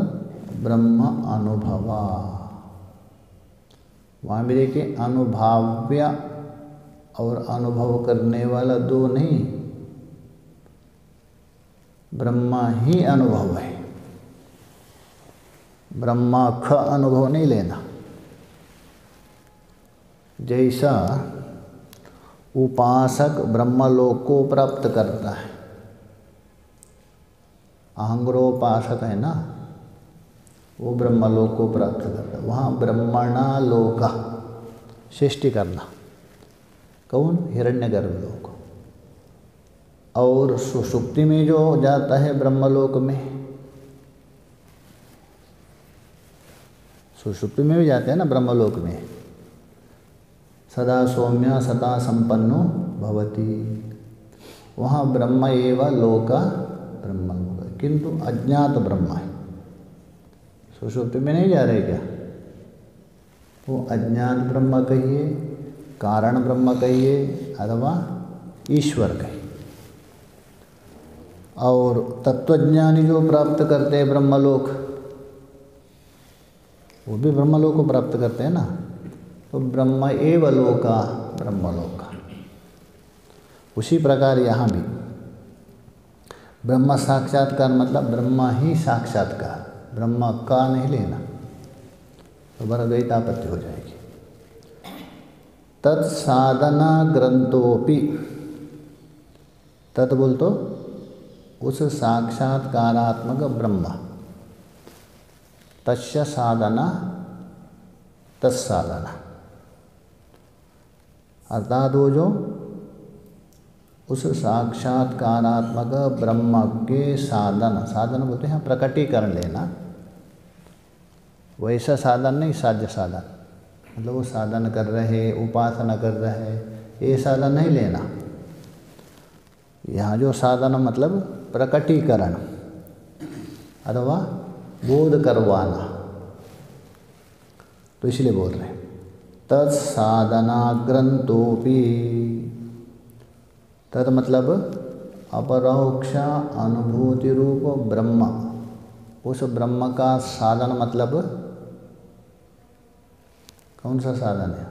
ब्रह्म अनुभव। वहाँ भी देखिए अनुभाव्य और अनुभव करने वाला दो नहीं, ब्रह्मा ही अनुभव है। ब्रह्मा ख अनुभव नहीं लेना। जैसा उपासक ब्रह्मलोक को प्राप्त करता है, अहंग्रोपासक है ना, वो ब्रह्मलोक को प्राप्त करता है। वहाँ ब्रह्मणा लोका, सृष्टि करना, कौन? हिरण्यगर्भ लोक। और सुषुप्ति में जो जाता है ब्रह्मलोक में, सुषुप्ति में भी जाते हैं ना ब्रह्मलोक में, सदा सौम्य सदा संपन्नो भवति, वहाँ ब्रह्म एव लोका ब्रह्मलोक, किंतु अज्ञात ब्रह्म है। सुषुप्ति में नहीं जा रहे क्या? वो अज्ञात ब्रह्म कहिए, कारण ब्रह्म कहिए, अथवा ईश्वर कहिए। और तत्वज्ञानी जो प्राप्त करते हैं ब्रह्मलोक, वो भी ब्रह्मलोक को प्राप्त करते हैं ना। तो ब्रह्म एव लोका ब्रह्मलोक। उसी प्रकार यहाँ भी ब्रह्म साक्षात्कार मतलब ब्रह्म ही साक्षात्कार, ब्रह्म का नहीं लेना, तो द्वैतापत्ति हो जाएगी। तत्साधना ग्रंथोपि, तत् बोल तो उस साक्षात्कारात्मक ब्रह्म, तस्य साधना तत्साधना, अर्थात वो जो उस साक्षात्कारात्मक ब्रह्म के साधन, साधन बोलते हैं प्रकटीकरण लेना, वैसा साधन नहीं, साध्य साधन, मतलब वो साधन कर रहे, उपासना कर रहे, ये साधन नहीं लेना। यहाँ जो साधन मतलब प्रकटीकरण अथवा बोध करवाना, तो इसलिए बोल रहे हैं तत्साधना ग्रंथोपि। तत् मतलब अपरोक्ष अनुभूति रूप ब्रह्म, उस ब्रह्म का साधन मतलब कौन सा साधन है?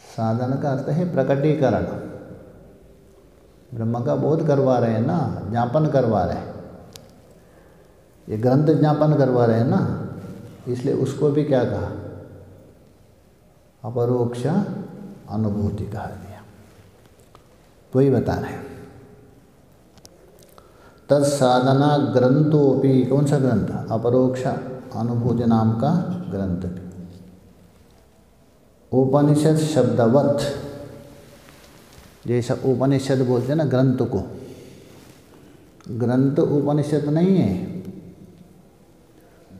साधन का अर्थ है प्रकटीकरण, ब्रह्म का बोध करवा रहे हैं ना, ज्ञापन करवा रहे हैं, ये ग्रंथ ज्ञापन करवा रहे हैं ना, इसलिए उसको भी क्या कहा? अपरोक्ष अनुभूति कहा गया। वही बता रहे हैं तत्साधना ग्रंथोपि, कौन सा ग्रंथ? अपरोक्ष अनुभूति नाम का ग्रंथ भी। उपनिषद शब्दवत, जैसा उपनिषद बोलते हैं ना ग्रंथ को, ग्रंथ उपनिषद नहीं है,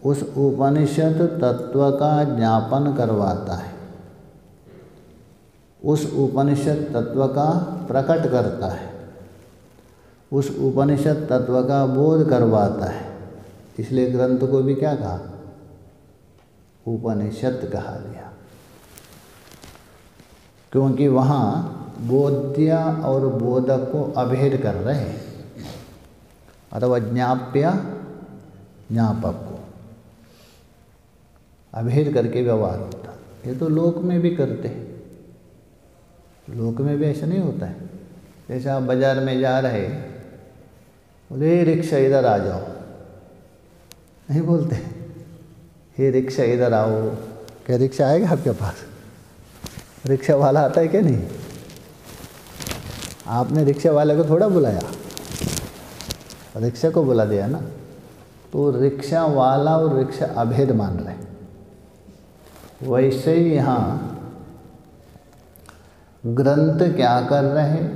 उस उपनिषद तत्व का ज्ञापन करवाता है, उस उपनिषद तत्व का प्रकट करता है, उस उपनिषद तत्व का बोध करवाता है, इसलिए ग्रंथ को भी क्या कहा? उपनिषद कहा गया। क्योंकि वहाँ बोध्य और बोधक को अभेद कर रहे हैं, अथवा ज्ञाप्य ज्ञापक को अभेद करके व्यवहार होता। ये तो लोक में भी करते हैं, लोक में भी ऐसा नहीं होता है। जैसे आप बाज़ार में जा रहे, बोले रिक्शा इधर आ जाओ, नहीं बोलते हे रिक्शा इधर आओ, क्या रिक्शा आएगा आपके पास? रिक्शा वाला आता है क्या? नहीं, आपने रिक्शा वाले को थोड़ा बुलाया, रिक्शा को बुला दिया ना। तो रिक्शा वाला और रिक्शा अभेद मान रहे। वैसे ही यहाँ ग्रंथ क्या कर रहे?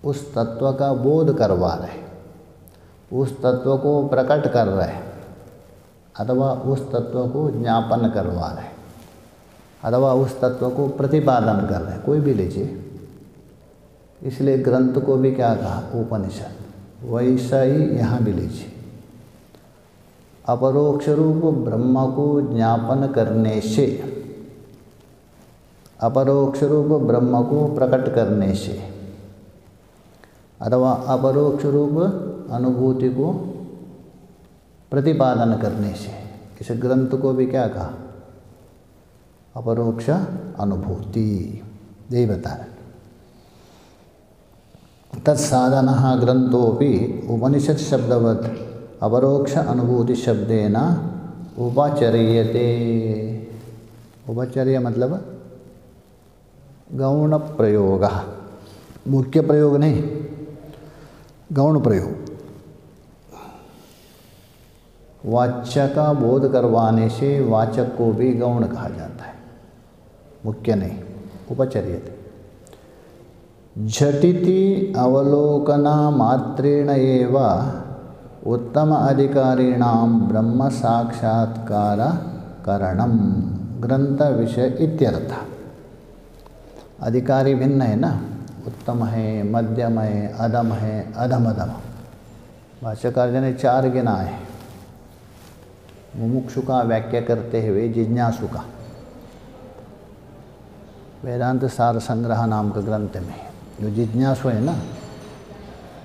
उस तत्व का बोध करवा रहे, उस तत्व को प्रकट कर रहे, अथवा उस तत्व को ज्ञापन करवा रहे, अथवा उस तत्व को प्रतिपादन कर रहे, कोई भी लीजिए। इसलिए ग्रंथ को भी क्या कहा? उपनिषद। वैसा ही यहाँ भी लीजिए, अपरोक्ष रूप ब्रह्म को ज्ञापन करने से, अपरोक्ष रूप ब्रह्म को प्रकट करने से, अथवा अपरोक्ष रूप अनुभूति को प्रतिपादन करने से, इस ग्रंथ को भी क्या कहा? अपरोक्ष अनुभूति। यही बता रहे। तत्साधनः ग्रंथोपि उपनिषद शब्दवत् अपरोक्ष अनुभूति शब्देन उपचर्यते। उपचर्य मतलब गौण प्रयोग, मुख्य प्रयोग नहीं। गौण प्रयोग। वाच्य का बोध करवाने से वाचक को भी गौण कहा जाता है, मुख्य नहीं, उपचर्यते। झटिति अवलोकना मात्रेण एव उत्तम अधिकारिणाम ब्रह्म साक्षात्कार करणम ग्रंथ विषय इत्यर्थ। अधिकारी भिन्न है ना, उत्तम है, मध्यम है, अधम है, अधम। भाष्यकार ने 4 गिनाए हैं। मुमुक्षु का व्याख्या करते हुए जिज्ञासु का वेदांत सार संग्रह नाम का ग्रंथ में जो जिज्ञासु है ना,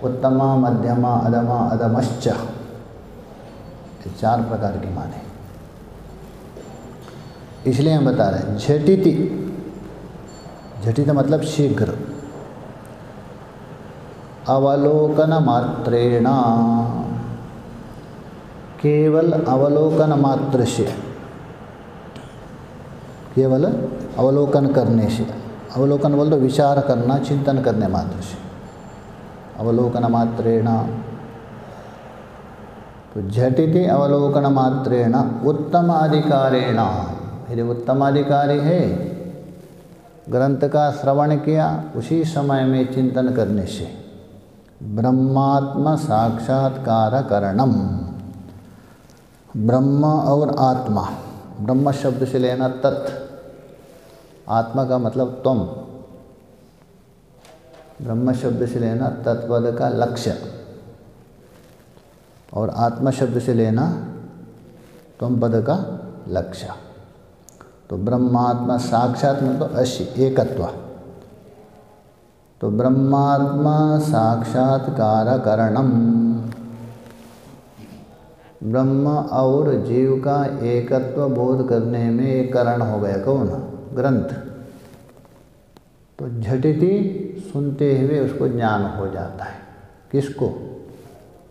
उत्तमा, मध्यमा, अधमा, अधमश्च, ये 4 प्रकार के माने। इसलिए हम बता रहे हैं झटिति, झटित मतलब शीघ्र, अवलोकन मात्रेण, केवल अवलोकन मात्र से, केवल अवलोकन करने से, अवलोकन बोल तो विचार करना, चिंतन करने मात्र से, अवलोकन मात्रेण। तो झटिति अवलोकन मात्रेण उत्तम अधिकारेण, यदि उत्तम अधिकारी है, ग्रंथ का श्रवण किया, उसी समय में चिंतन करने से ब्रह्मात्म साक्षात्कार करणम, ब्रह्म और आत्मा, ब्रह्म शब्द से लेना तत्, आत्मा का मतलब तुम, ब्रह्म शब्द से लेना तत्पद का लक्ष्य, और आत्मा शब्द से लेना तुम पद का लक्ष्य। तो ब्रह्मात्मा साक्षात मतलब अशी एकत्व, तो ब्रह्मात्मा साक्षात्कार करणम, ब्रह्म और जीव का एकत्व बोध करने में एक कारण हो गया कौन? ग्रंथ। तो झटिति सुनते हुए उसको ज्ञान हो जाता है, किसको?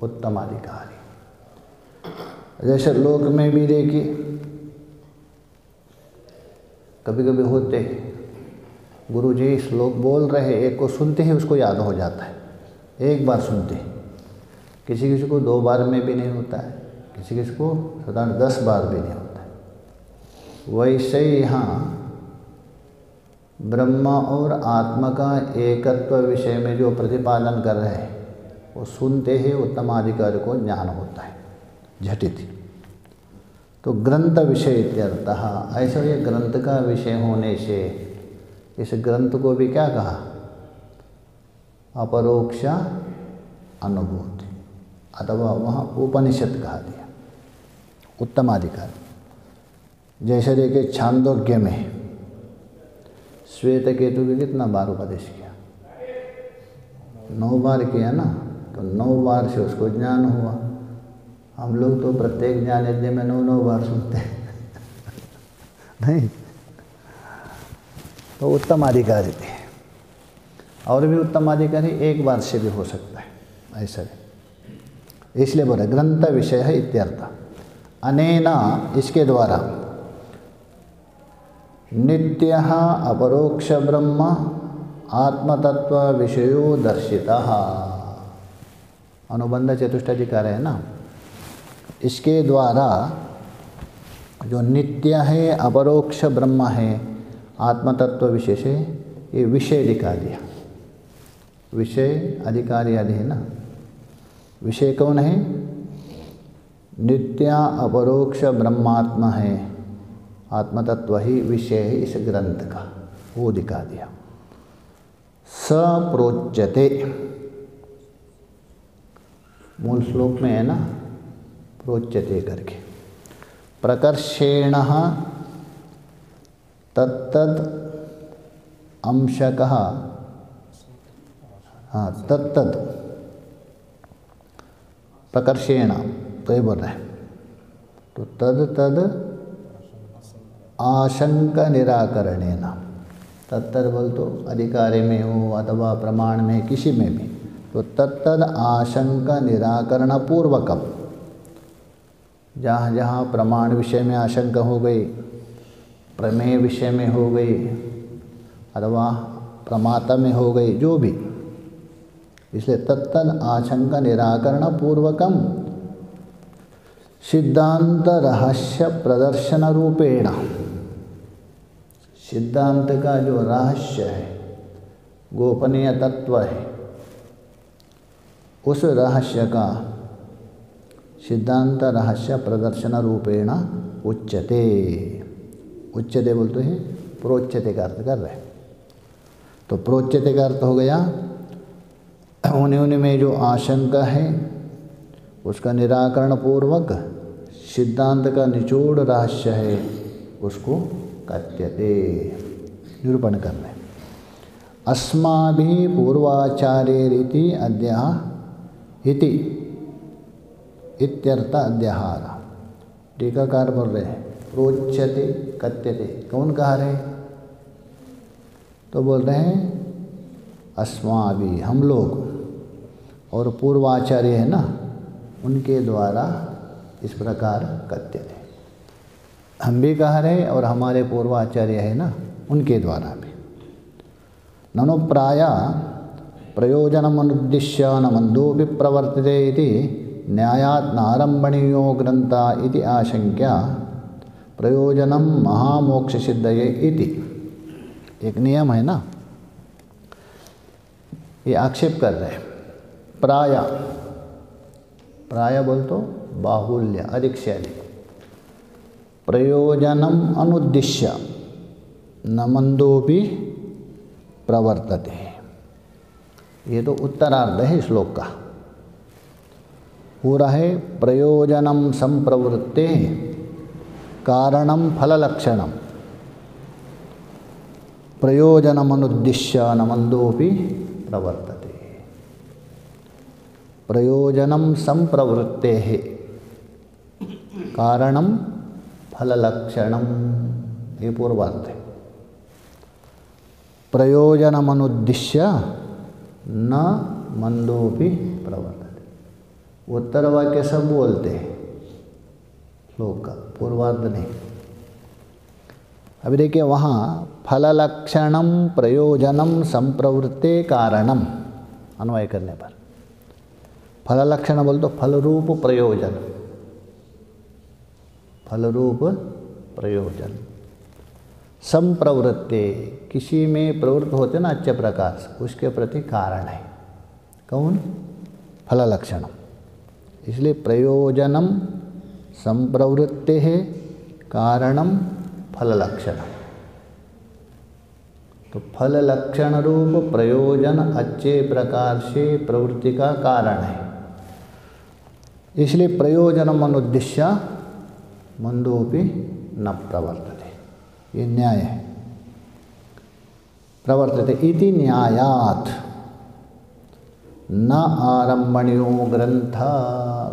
उत्तम अधिकारी। जैसे लोक में भी देखिए कभी कभी होते, गुरु जी श्लोक बोल रहे, एक को सुनते ही उसको याद हो जाता है, एक बार सुनते, किसी किसी को 2 बार में भी नहीं होता है, किसी किसी को साधारण 10 बार भी नहीं होता है। वैसे ही यहाँ ब्रह्म और आत्मा का एकत्व विषय में जो प्रतिपादन कर रहे हैं, वो सुनते ही उत्तमाधिकारी को ज्ञान होता है, झटिति। तो ग्रंथ विषय इत्यर्थः, ऐसा ये ग्रंथ का विषय होने से इस ग्रंथ को भी क्या कहा? अपरोक्ष अनुभूति, अथवा वहाँ उपनिषद कहा दिया, उत्तमाधिकारी। जैसे देखिए छांदोग्य में श्वेत केतु के कितना बार उपदेश किया? 9 बार किया ना, तो 9 बार से उसको ज्ञान हुआ। हम लोग तो प्रत्येक ज्ञान यज्ञ में 9 बार सुनते हैं नहीं, तो उत्तम अधिकारी थे। और भी उत्तम अधिकारी 1 बार से भी हो सकता है, ऐसा भी। इसलिए बोले ग्रंथ विषय है इत्यर्थ। अनेना, इसके द्वारा, नित्य अपरोक्ष ब्रह्म आत्मतत्व विषयो दर्शितः, अनुबंध चतुष्टधिकार है ना, इसके द्वारा जो नित्य है, अपरोक्ष ब्रह्म है, आत्मतत्व विशेष है, ये विषय दिखा दिया। विषय अधिकारी आदि है ना, विषय कौन है? नित्य अपरोक्ष ब्रह्मात्मा है, आत्मतत्व ही विषय है इस ग्रंथ का, वो दिखा दिया। सप्रोच्यते, मूल श्लोक में है ना, प्रोच्यते करके, प्रकर्षेण तत्तद अंशकः, हाँ तत्तद प्रकर्षेण, तो ये बोल रहे हैं। तो तद तद आशंक निराकरणेन, तत्तद बोल तो अधिकारी में हो अथवा प्रमाण में, किसी में भी, तो तत्तद आशंक निराकरण पूर्वकम, जहाँ जहाँ प्रमाण विषय में आशंका हो गई, प्रमेय विषय में हो गई, अथवा प्रमाता में हो गई, जो भी इसलिए तत्तद आशंका निराकरण पूर्वकम सिद्धांत रहस्य प्रदर्शन रूपेण, सिद्धांत का जो रहस्य है, गोपनीय तत्व है, उस रहस्य का सिद्धांत रहस्य प्रदर्शन रूपेण उच्यते। उच्यते बोलते हैं प्रोच्यते का अर्थ कर रहे हैं। तो प्रोच्यते का अर्थ हो गया उन्हीं में जो आशंका है उसका निराकरण पूर्वक सिद्धांत का निचोड़ रहस्य है उसको कथ्यते, निरूपण कर रहे हैं। अस्माभिः पूर्वाचार्यैरिति अद्याह इति इत्यर्थ अध्याहार। टीकाकार बोल रहे हैं प्रोच्यते कथ्यते, कौन कहा रहे? तो बोल रहे हैं अस्माभिः, हम लोग, और पूर्वाचार्य है ना, उनके द्वारा इस प्रकार कथ्यते। हम भी कह रहे और हमारे पूर्वाचार्य है ना, उनके द्वारा भी। ननु प्राय प्रयोजनमनुद्दिश्य न मंदोपि प्रवर्तते इति न्यायात् नारंभणीयो ग्रंथा इति आशंक्या प्रयोजनम महामोक्ष सिद्धये इति। एक नियम है ना, ये आक्षेप कर रहे हैं। प्राय, प्राय बोल तो बाहुल्य, अधिक से अधिक। प्रयोजनम अनुद्दिश्य न मंदोपि प्रवर्तते, ये तो उत्तरार्ध है श्लोक का। पूरा है प्रयोजनम संप्रवृत्ते कारणम फललक्षणम प्रयोजनमनुद्दिश्य न मंदोपि प्रवर्तते। प्रयोजनम संप्रवृत्ते कारणम फललक्षणम, ये पूर्वार्ध है। प्रयोजनमनुद्दिश्य न मंदोपि प्रवर्तते। उत्तर वाक्य सब बोलते हैं श्लोक का, पूर्वार्ध नहीं। अभी देखिए वहाँ फललक्षणम प्रयोजनम संप्रवृत्ते कारणम, अन्वय करने पर फललक्षण बोल तो फलरूप प्रयोजन, फलरूप प्रयोजन। संप्रवृत्ते, किसी में प्रवृत्त होते ना अच्छे प्रकार से, उसके प्रति कारण है कौन? फललक्षणम। इसलिए प्रयोजनम संप्रवृत्ते है कारणम फललक्षणम। तो फललक्षण रूप प्रयोजन अच्छे प्रकार से प्रवृत्ति का कारण है। इसलिए प्रयोजनम अनुद्दिश्य मंदोपि न प्रवर्तते, ये न्याय है। प्रवर्तते इति न्यायात् न आरंभणीयो ग्रंथ,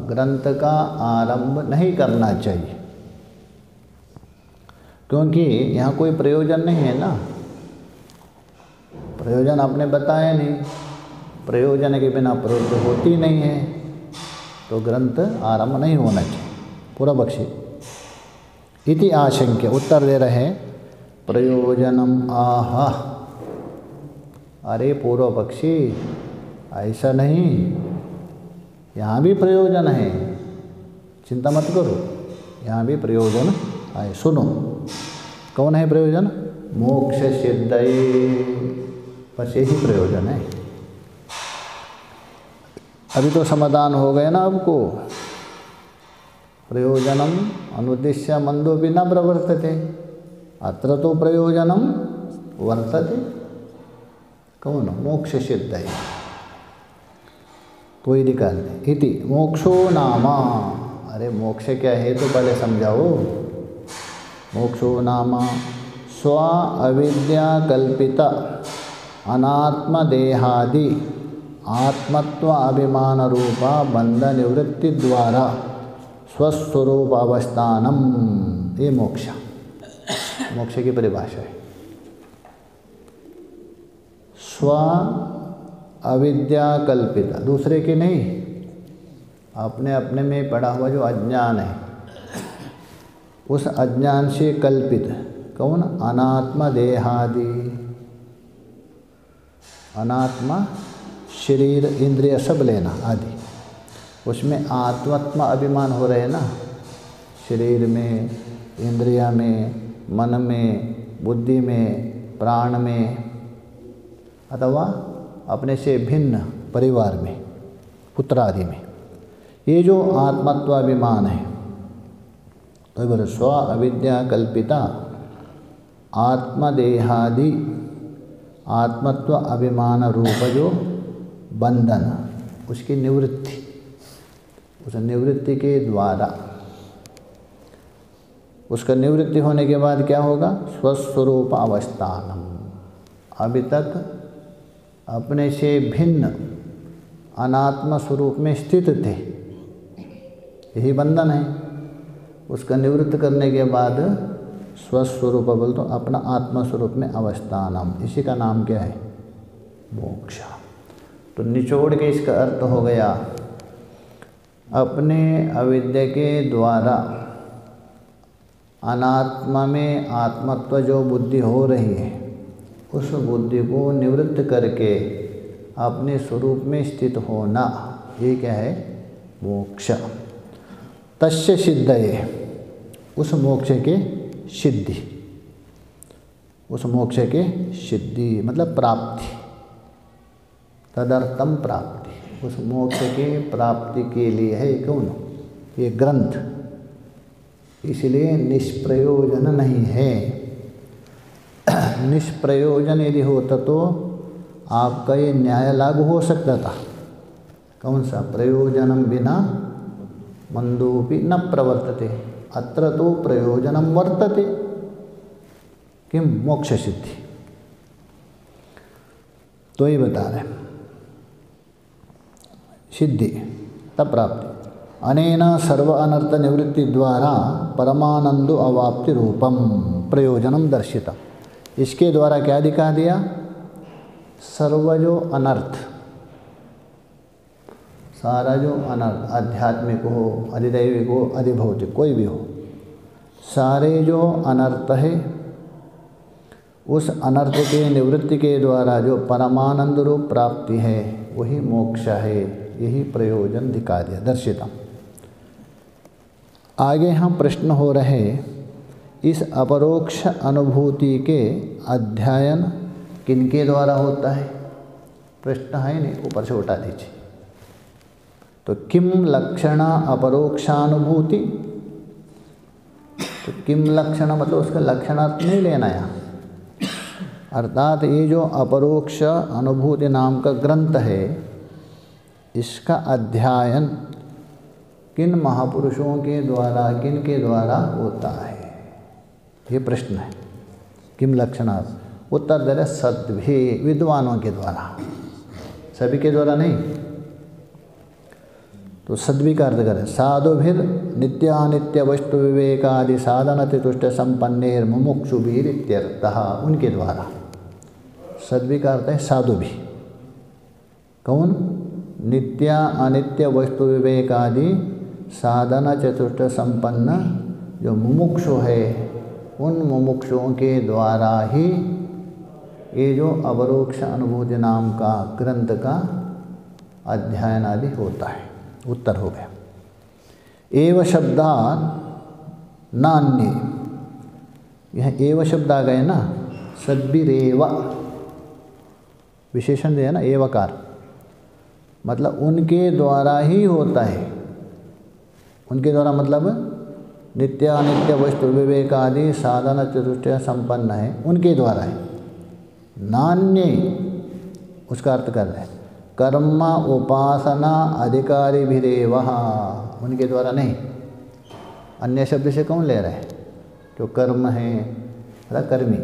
ग्रंथ का आरंभ नहीं करना चाहिए, क्योंकि यहाँ कोई प्रयोजन नहीं है ना। प्रयोजन आपने बताया नहीं, प्रयोजन के बिना प्रवृत्ति होती नहीं है, तो ग्रंथ आरंभ नहीं होना चाहिए। पूरा बख्शी इति आशंक्य, उत्तर दे रहे हैं प्रयोजनम आह। अरे पूर्व पक्षी, ऐसा नहीं, यहाँ भी प्रयोजन है, चिंता मत करो, यहाँ भी प्रयोजन है। सुनो, कौन है प्रयोजन? मोक्ष सिद्धये, बस यही प्रयोजन है। अभी तो समाधान हो गए ना आपको। प्रयोजनम अनुद्दिश्य मंदोपि न प्रवर्तते, अत्र तो प्रयोजनम वर्तते। कौन? मोक्ष सिद्धये, तो ही निकाल दें। इति मोक्षो नामा, अरे मोक्ष क्या है तो पहले समझाओ। मोक्षो नामा स्व अविद्या कल्पित अनात्म देहादि आत्मत्व अभिमान रूपा बंध निवृत्ति द्वारा स्वस्वरूप अवस्थानम, ये मोक्ष, मोक्ष की परिभाषा है। स्व अविद्या कल्पित, दूसरे की नहीं, अपने अपने में पड़ा हुआ जो अज्ञान है, उस अज्ञान से कल्पित। कौन? अनात्म देहादि, अनात्मा शरीर इंद्रिय सब लेना आदि, उसमें आत्मत्म अभिमान हो रहे हैं ना, शरीर में, इंद्रिया में, मन में, बुद्धि में, प्राण में, अथवा अपने से भिन्न परिवार में, पुत्र आदि में, ये जो आत्मत्वाभिमान है, तो बोले स्व अविद्या कल्पिता आत्मदेहादि आत्मत्व अभिमान रूप जो बंधन, उसकी निवृत्ति, उस निवृत्ति के द्वारा, उसका निवृत्ति होने के बाद क्या होगा? स्वस्वरूप अवस्थानम, अभी तक अपने से भिन्न अनात्म स्वरूप में स्थित थे, यही बंधन है। उसका निवृत्त करने के बाद स्वस्वरूप बोल तो अपना आत्मस्वरूप में अवस्थानम, इसी का नाम क्या है? मोक्ष। तो निचोड़ के इसका अर्थ हो गया, अपने अविद्या के द्वारा अनात्मा में आत्मत्व जो बुद्धि हो रही है, उस बुद्धि को निवृत्त करके अपने स्वरूप में स्थित होना, ये क्या है? मोक्ष। तस्य सिद्धये, उस मोक्ष के सिद्धि, उस मोक्ष के सिद्धि मतलब प्राप्ति, तदर्थम प्राप्ति, उस मोक्ष के प्राप्ति के लिए है कौन? ये ग्रंथ, इसलिए निष्प्रयोजन नहीं है। निष्प्रयोजन यदि होता तो आपका ये न्याय लागू हो सकता था। कौन सा? प्रयोजनम बिना मंदोपि न प्रवर्तते, अत्र तो प्रयोजनम वर्तते, किम? मोक्ष सिद्धि। तो ये बता रहे सिद्धि तब प्राप्ति, अनेन सर्व अनर्थ निवृत्ति द्वारा परमानंदो अवाप्ति रूपम प्रयोजनम दर्शितम। इसके द्वारा क्या दिखा दिया? सर्व जो अनर्थ, सारा जो अनर्थ, आध्यात्मिक हो, अधिदैविक हो, अधिभौतिक, कोई भी हो, सारे जो अनर्थ है, उस अनर्थ के निवृत्ति के द्वारा जो परमानंद रूप प्राप्ति है, वही मोक्ष है। यही प्रयोजन दिखा दिया, दर्शितम। आगे हम प्रश्न हो रहे, इस अपरोक्ष अनुभूति के अध्ययन किनके द्वारा होता है? प्रश्न है नहीं, ऊपर से उठा दीजिए। तो किम लक्षण अपरोक्षानुभूति, तो किम लक्षण मतलब उसका लक्षणार्थ नहीं लेना यहाँ, अर्थात ये जो अपरोक्ष अनुभूति नाम का ग्रंथ है, इसका अध्ययन किन महापुरुषों के द्वारा, किन के द्वारा होता है? ये प्रश्न है। किम लक्षणार्थ, उत्तर दे रहे सद्भि, विद्वानों के द्वारा, सभी के द्वारा नहीं। तो सद्भि का अर्थ करें, साधुभिर नित्यानित्य वस्तु विवेकादि साधन तुष्ट संपन्नेर मुमुक्षुभिर इत्यर्थः, उनके द्वारा। सद्भि का अर्थ है साधुभि। कौन? नित्या अनित्य वस्तु विवेकादि साधन चतुष्ट संपन्न जो मुमुक्षु है, उन मुमुक्षुओं के द्वारा ही ये जो अपरोक्ष अनुभूति नाम का ग्रंथ का अध्ययन आदि होता है। उत्तर हो गया। एव शब्दात् नान्ये, यह एव शब्द आ गए ना, सद्भिरेव विशेषण दिया ना, एवकार, मतलब उनके द्वारा ही होता है। उनके द्वारा मतलब नित्य अनित्य वस्तु विवेक आदि साधन चतुष्टय संपन्न है, उनके द्वारा है। नान्य, उसका अर्थ कर रहे हैं कर्म उपासना अधिकारी भी वहाँ, उनके द्वारा नहीं। अन्य शब्द से कौन ले रहे हैं? जो कर्म है, कर्मी,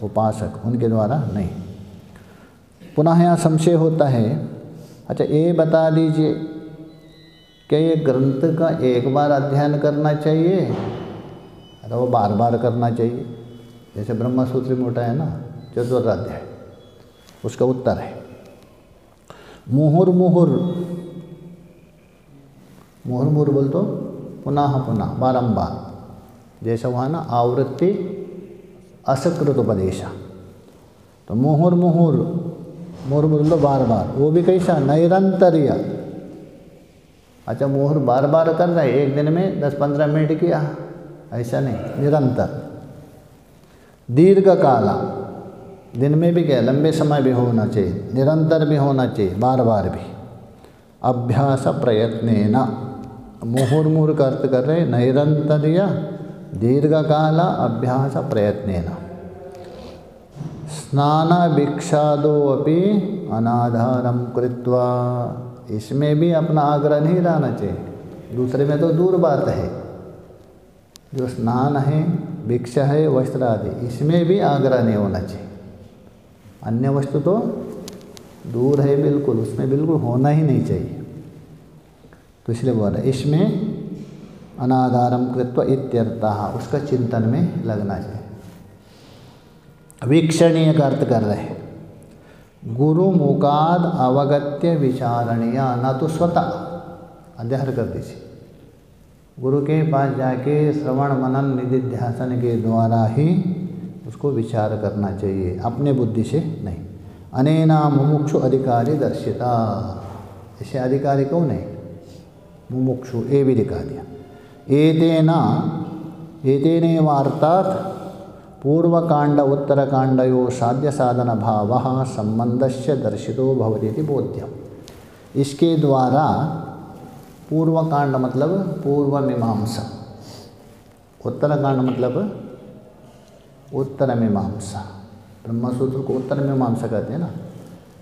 उपासक, उनके द्वारा नहीं। पुनः यहाँ संशय होता है, अच्छा ये बता दीजिए, क्या ये ग्रंथ का एक बार अध्ययन करना चाहिए अथवा वो बार बार करना चाहिए? जैसे ब्रह्मसूत्र में उठा है ना, चतुर्थाध्याय, उसका उत्तर है मुहुर्मुहुर, मुहुर्मुहुर बोल तो पुनः पुनः, बारंबार, जैसा वहाँ ना आवृत्ति असकृत उपदेश। तो मुहुर्मुहुर मुहुर बोल दो बार बार, वो भी कैसा नैरंतर्य। अच्छा मुहुर बार बार कर रहे, एक दिन में 10-15 मिनट किया, ऐसा नहीं, निरंतर। दीर्घ काला, दिन में भी क्या लंबे समय भी होना चाहिए, निरंतर भी होना चाहिए, बार बार भी। अभ्यास प्रयत्नेन, मुहुर्मुहुर का अर्थ कर रहे नैरंतर्य दीर्घ काला अभ्यास प्रयत्नेन। स्नानाभिक्षादो अपि अनाधारम कृत्वा, इसमें भी अपना आग्रह नहीं रहना चाहिए, दूसरे में तो दूर बात है। जो स्नान है, भिक्षा है, वस्त्र आदि, इसमें भी आग्रह नहीं होना चाहिए। अन्य वस्तु तो दूर है बिल्कुल, उसमें बिल्कुल होना ही नहीं चाहिए। तो इसलिए बोल रहे इसमें अनाधारम कृत्वा इत्यर्थः, उसका चिंतन में लगना चाहिए। वीक्षणीय का अर्थ कर रहे हैं गुरु मुखाद अवगत्य विचारणीय, न तो स्वतः, अध्यार कर दीजिए, गुरु के पास जाके श्रवण मनन निधिध्यासन के द्वारा ही उसको विचार करना चाहिए, अपने बुद्धि से नहीं। अनेना मुमुक्षु अधिकारी दर्शिता, ऐसे अधिकारी कौन है? मुमुक्षु, ए भी दिखा दिया। एतेनेवार्थात् पूर्वकांड उत्तरकांडयो साध्य साधन भावः संबंधस्य दर्शितो भवति इति बोध्यम। इसके द्वारा पूर्वकांड मतलब पूर्व मीमांसा, उत्तरकांड मतलब उत्तर मीमांसा। ब्रह्मसूत्र को उत्तर मीमांसा कहते हैं ना।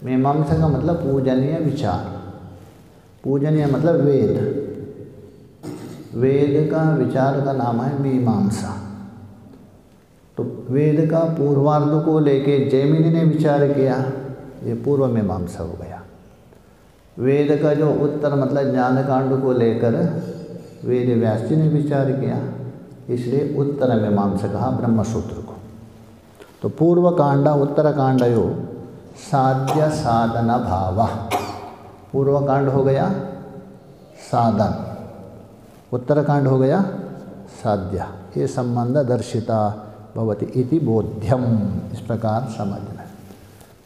मीमांसा का मतलब पूजनीय विचार, पूजनीय मतलब वेद, वेद का विचार का नाम है मीमांसा। तो वेद का पूर्वार्ध को लेके जैमिनी ने विचार किया, ये पूर्व मीमांसा हो गया। वेद का जो उत्तर मतलब ज्ञान कांड को लेकर वेद व्यास जी ने विचार किया, इसलिए उत्तर मीमांसा कहा ब्रह्मसूत्र को। तो पूर्व कांड उत्तर कांडयो साध्य साधन भाव, पूर्व कांड हो गया साधन, उत्तरकांड हो गया साध्य, ये संबंध दर्शिता भवति इति बोध्यम, इस प्रकार समझना।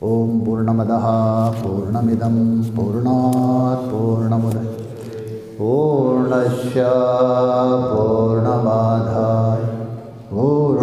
ओम पूर्णमदः पूर्णमिदं पूर्णात् पूर्णमुदच्यते पूर्णस्य पूर्णमादाय पूर्ण